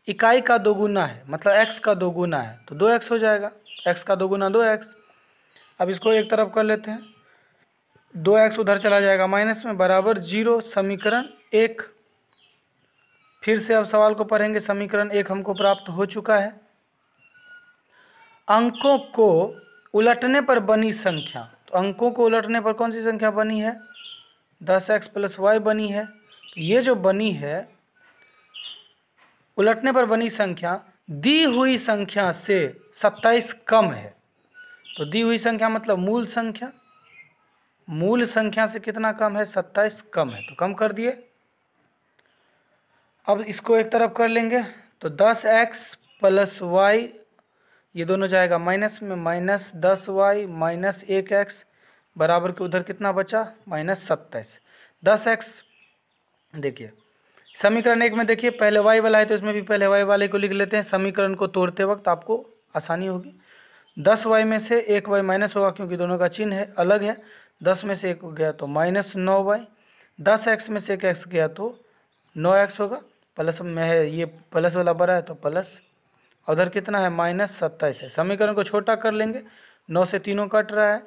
Speaker 1: इकाई का 2 गुना है, मतलब x का 2 गुना है, तो 2x हो जाएगा। x का 2 गुना 2x। अब इसको एक तरफ कर लेते हैं, 2x उधर चला जाएगा माइनस में, बराबर 0। समीकरण 1। फिर से अब सवाल को पढ़ेंगे। समीकरण 1 हमको प्राप्त हो चुका है। अंकों को उलटने पर बनी संख्या, तो अंकों को उलटने पर कौन सी संख्या बनी है, 10x + y बनी है। तो ये जो बनी है उलटने पर बनी संख्या दी हुई संख्या से 27 कम है। तो दी हुई संख्या मतलब मूल संख्या, मूल संख्या से कितना कम है, 27 कम है, तो कम कर दिए। अब इसको एक तरफ कर लेंगे, तो 10x + y ये दोनों जाएगा माइनस में, -10y - 1x बराबर के उधर कितना बचा, -27। 10x देखिए समीकरण 1 में देखिए पहले y वाला है तो इसमें भी पहले y वाले को लिख लेते हैं, समीकरण को तोड़ते वक्त आपको आसानी होगी। 10y में से 1y माइनस होगा क्योंकि दोनों का चिन्ह है अलग है, 10 में से 1 गया तो -9y, 10x में से 1x गया तो 9x होगा, प्लस में है ये प्लस वाला बड़ा है तो प्लस, उधर कितना है -27 है। समीकरण को छोटा कर लेंगे, 9 से तीनों कट रहा है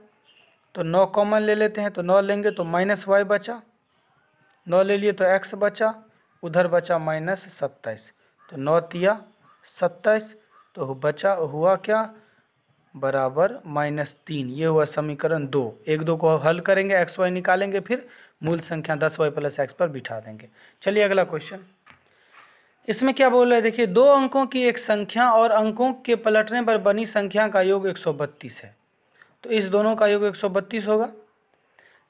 Speaker 1: तो 9 कॉमन ले लेते हैं, तो 9 लेंगे तो -y बचा, 9 ले लिए तो x बचा, उधर बचा -27, तो 9 तिया 27, तो बचा हुआ क्या, बराबर -3। ये हुआ समीकरण 2। 1 2 को हल करेंगे, एक्स वाई निकालेंगे, फिर मूल संख्या 10y + x पर बिठा देंगे। चलिए अगला क्वेश्चन, इसमें क्या बोल रहे हैं देखिए, 2 अंकों की एक संख्या और अंकों के पलटने पर बनी संख्या का योग 132 है। तो इस दोनों का योग 132 होगा।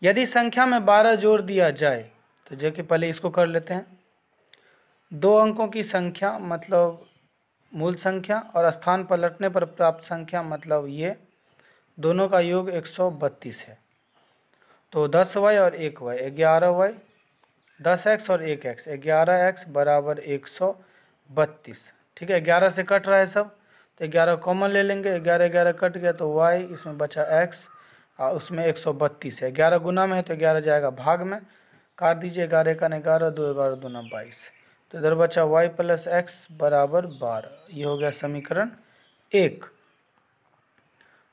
Speaker 1: यदि संख्या में 12 जोड़ दिया जाए, तो जो कि पहले इसको कर लेते हैं, 2 अंकों की संख्या मतलब मूल संख्या और स्थान पलटने पर प्राप्त संख्या मतलब ये दोनों का योग 132 है। तो 10y और 1y 11y, 10x और 1x 11x बराबर 132। ठीक है, 11 से कट रहा है सब, तो 11 कॉमन ले लेंगे, 11 11 कट गया तो y, इसमें बचा x और उसमें 132 है। 11 गुना में है तो 11 जाएगा भाग में, काट दीजिए, 11 का 11, 2 11 दूना 22, तो इधर बचा y + x बराबर 12। ये हो गया समीकरण 1।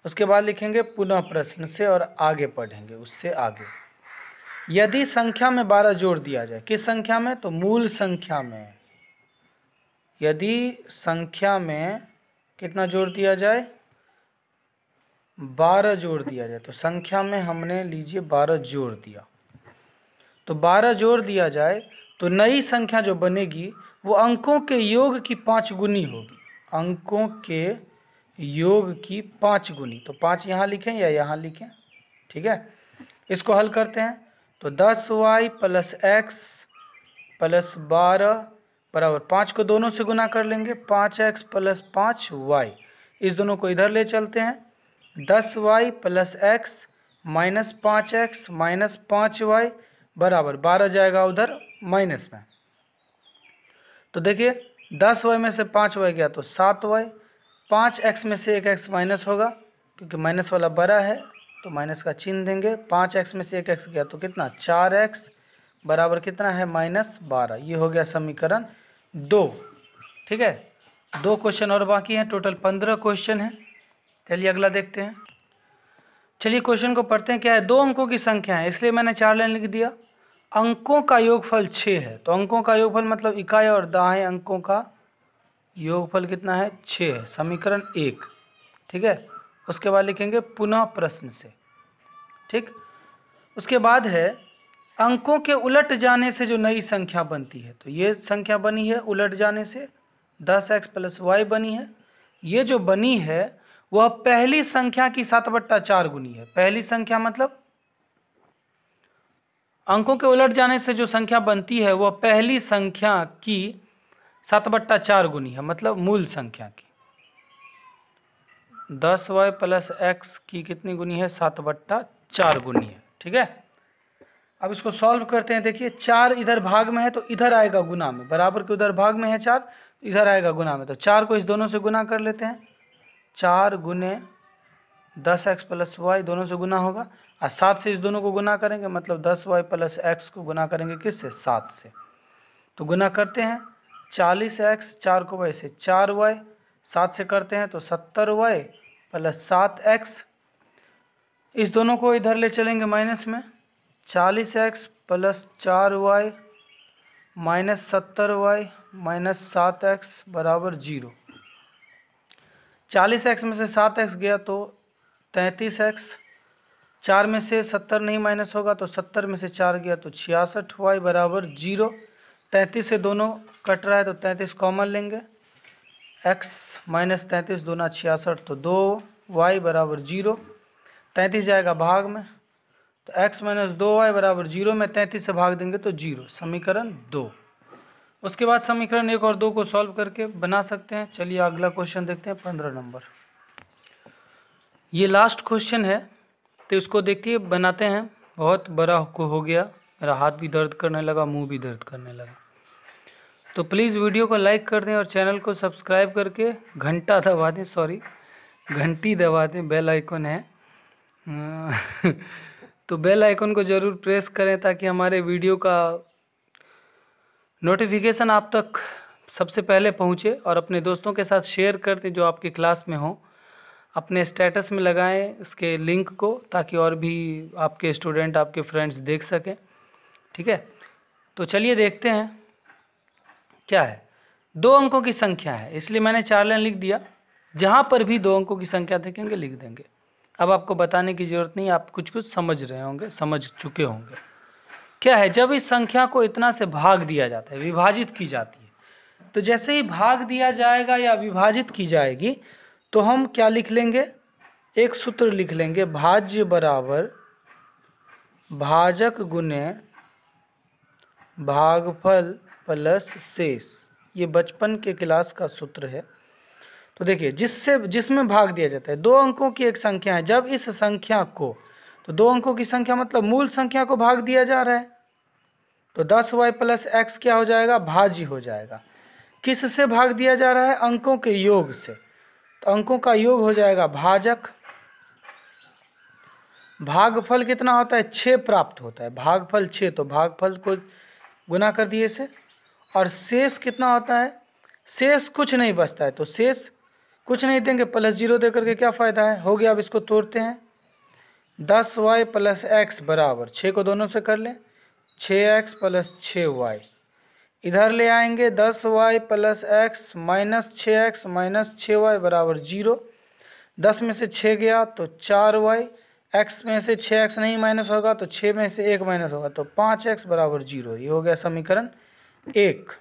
Speaker 1: उसके बाद लिखेंगे पुनः प्रश्न से और आगे पढ़ेंगे उससे आगे। यदि संख्या में 12 जोड़ दिया जाए, किस संख्या में, तो मूल संख्या में। यदि संख्या में कितना जोड़ दिया जाए, 12 जोड़ दिया जाए, तो संख्या में हमने लीजिए 12 जोड़ दिया, तो 12 जोड़ दिया जाए तो नई संख्या जो बनेगी वो अंकों के योग की 5 गुनी होगी, अंकों के योग की 5 गुनी। तो 5 यहाँ लिखें या यहाँ लिखें, ठीक है। इसको हल करते हैं, तो 10y + x + 12 बराबर 5 को दोनों से गुना कर लेंगे, 5x + 5y, इस दोनों को इधर ले चलते हैं, 10y + x - 5x - 5y बराबर 12 जाएगा उधर माइनस में। तो देखिए 10y में से 5y गया तो 7y, 5x में से 1x माइनस होगा क्योंकि माइनस वाला बड़ा है तो माइनस का चिन्ह देंगे, 5x में से 1x गया तो कितना, 4x बराबर कितना है, -12। ये हो गया समीकरण 2। ठीक है, 2 क्वेश्चन और बाकी हैं, टोटल 15 क्वेश्चन हैं। चलिए अगला देखते हैं। चलिए क्वेश्चन को पढ़ते हैं। क्या है, 2 अंकों की संख्या है, इसलिए मैंने 4 लाइन लिख दिया। अंकों का योगफल 6 है, तो अंकों का योगफल मतलब इकाई और दाएं अंकों का योगफल कितना है, 6 है, समीकरण 1। ठीक है, उसके बाद लिखेंगे पुनः प्रश्न से। ठीक, उसके बाद है अंकों के उलट जाने से जो नई संख्या बनती है, तो ये संख्या बनी है उलट जाने से, 10x + y बनी है। ये जो बनी है वह पहली संख्या की 7/4 गुनी है। पहली संख्या मतलब अंकों के उलट जाने से जो संख्या बनती है वह पहली संख्या की 7/4 गुनी है, मतलब मूल संख्या की। 10y + x की कितनी गुनी है, 7/4 गुनी है। ठीक है, अब इसको सॉल्व करते हैं। देखिए 4 इधर भाग में है तो इधर आएगा गुना में, बराबर के उधर भाग में है 4, इधर आएगा गुना में, तो 4 को इस दोनों से गुना कर लेते हैं, 4 गुने 10x + y दोनों से गुना होगा, और 7 से इस दोनों को गुना करेंगे, मतलब 10y + x को गुना करेंगे किससे, 7 से। तो गुना करते हैं, 40x, 4 को वैसे 4y, 7 से करते हैं तो 70y + 7x, इस दोनों को इधर ले चलेंगे माइनस में, 40x + 4y - 70y - 7x बराबर 0। 40x में से 7x गया तो 33x, 4 में से 70 नहीं माइनस होगा तो 70 में से 4 गया तो 66y बराबर 0। 33 से दोनों कट रहा है तो 33 कॉमन लेंगे, x माइनस 33 दूना 66 तो 2y बराबर 0। 33 जाएगा भाग में तो x माइनस 2y बराबर 0 में 33 से भाग देंगे तो 0, समीकरण 2। उसके बाद समीकरण 1 और 2 को सॉल्व करके बना सकते हैं। चलिए अगला क्वेश्चन देखते हैं 15 नंबर। ये लास्ट क्वेश्चन है तो इसको देखिए बनाते हैं। बहुत बड़ा हो गया, मेरा हाथ भी दर्द करने लगा, मुंह भी दर्द करने लगा। तो प्लीज़ वीडियो को लाइक कर दें और चैनल को सब्सक्राइब करके घंटा दबा दें, सॉरी घंटी दबा दें, बेल आइकन है तो बेल आइकन को ज़रूर प्रेस करें ताकि हमारे वीडियो का नोटिफिकेशन आप तक सबसे पहले पहुंचे, और अपने दोस्तों के साथ शेयर कर दें जो आपकी क्लास में हो। अपने स्टेटस में लगाएं इसके लिंक को ताकि और भी आपके स्टूडेंट, आपके फ्रेंड्स देख सकें। ठीक है, तो चलिए देखते हैं क्या है। 2 अंकों की संख्या है, इसलिए मैंने 4 लाइन लिख दिया। जहाँ पर भी 2 अंकों की संख्या देखेंगे लिख देंगे। अब आपको बताने की ज़रूरत नहीं, आप कुछ कुछ समझ रहे होंगे, समझ चुके होंगे। क्या है, जब इस संख्या को इतना से भाग दिया जाता है, विभाजित की जाती है, तो जैसे ही भाग दिया जाएगा या विभाजित की जाएगी तो हम क्या लिख लेंगे, एक सूत्र लिख लेंगे, भाज्य बराबर भाजक गुने भागफल प्लस शेष। ये बचपन के क्लास का सूत्र है। तो देखिए, जिसमें भाग दिया जाता है, 2 अंकों की एक संख्या है, जब इस संख्या को, तो 2 अंकों की संख्या मतलब मूल संख्या को भाग दिया जा रहा है, तो 10y प्लस x क्या हो जाएगा, भाज्य हो जाएगा। किससे भाग दिया जा रहा है, अंकों के योग से, तो अंकों का योग हो जाएगा भाजक। भागफल कितना होता है, 6 प्राप्त होता है, भागफल 6, तो भागफल को गुना कर दिए से। और शेष कितना होता है, शेष कुछ नहीं बचता है, तो शेष कुछ नहीं देंगे, प्लस 0 दे करके क्या फ़ायदा है, हो गया। अब इसको तोड़ते हैं, 10y प्लस x बराबर 6 को दोनों से कर लें, 6x प्लस 6y। इधर ले आएंगे 10y plus x minus 6x minus 6y बराबर 0। 10 में से 6 गया तो 4y, x में से 6x नहीं माइनस होगा तो 6 में से 1 माइनस होगा तो 5x बराबर 0। ये हो गया समीकरण 1।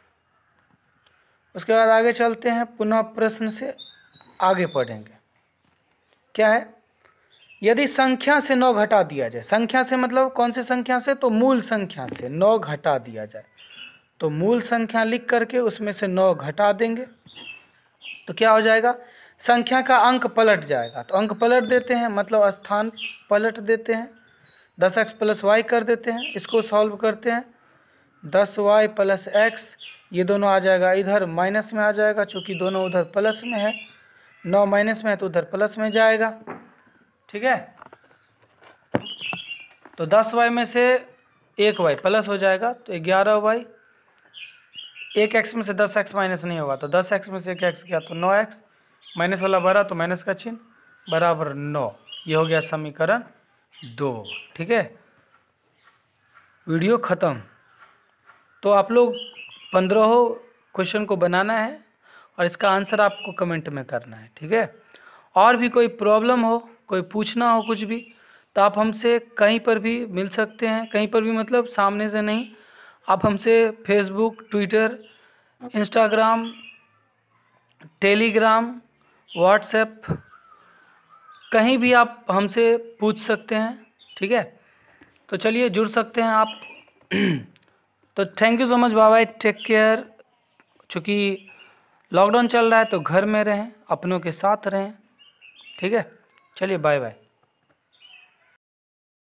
Speaker 1: उसके बाद आगे चलते हैं, पुनः प्रश्न से आगे पढ़ेंगे। क्या है, यदि संख्या से 9 घटा दिया जाए, संख्या से मतलब कौन से संख्या से, तो मूल संख्या से 9 घटा दिया जाए, तो मूल संख्या लिख करके उसमें से 9 घटा देंगे तो क्या हो जाएगा, संख्या का अंक पलट जाएगा। तो अंक पलट देते हैं, मतलब स्थान पलट देते हैं, 10x प्लस y कर देते हैं। इसको सॉल्व करते हैं, 10y प्लस x, ये दोनों आ जाएगा इधर माइनस में आ जाएगा, चूँकि दोनों उधर प्लस में है, 9 माइनस में है तो उधर प्लस में जाएगा। ठीक है, तो 10y में से 1y प्लस हो जाएगा तो 11y, 1x में से 10x माइनस नहीं होगा तो 10x में से 1x गया तो 9x, माइनस वाला 12 तो माइनस का चिन्ह बराबर 9। ये हो गया समीकरण 2। ठीक है, वीडियो ख़त्म। तो आप लोग 15 क्वेश्चन को बनाना है और इसका आंसर आपको कमेंट में करना है। ठीक है, और भी कोई प्रॉब्लम हो, कोई पूछना हो कुछ भी, तो आप हमसे कहीं पर भी मिल सकते हैं। कहीं पर भी मतलब सामने से नहीं, आप हमसे Facebook, Twitter, Instagram, Telegram, WhatsApp, कहीं भी आप हमसे पूछ सकते हैं। ठीक है, तो चलिए जुड़ सकते हैं आप तो thank you so much, bye bye, take care. चूँकि लॉकडाउन चल रहा है तो घर में रहें, अपनों के साथ रहें। ठीक है, चलिए बाय बाय।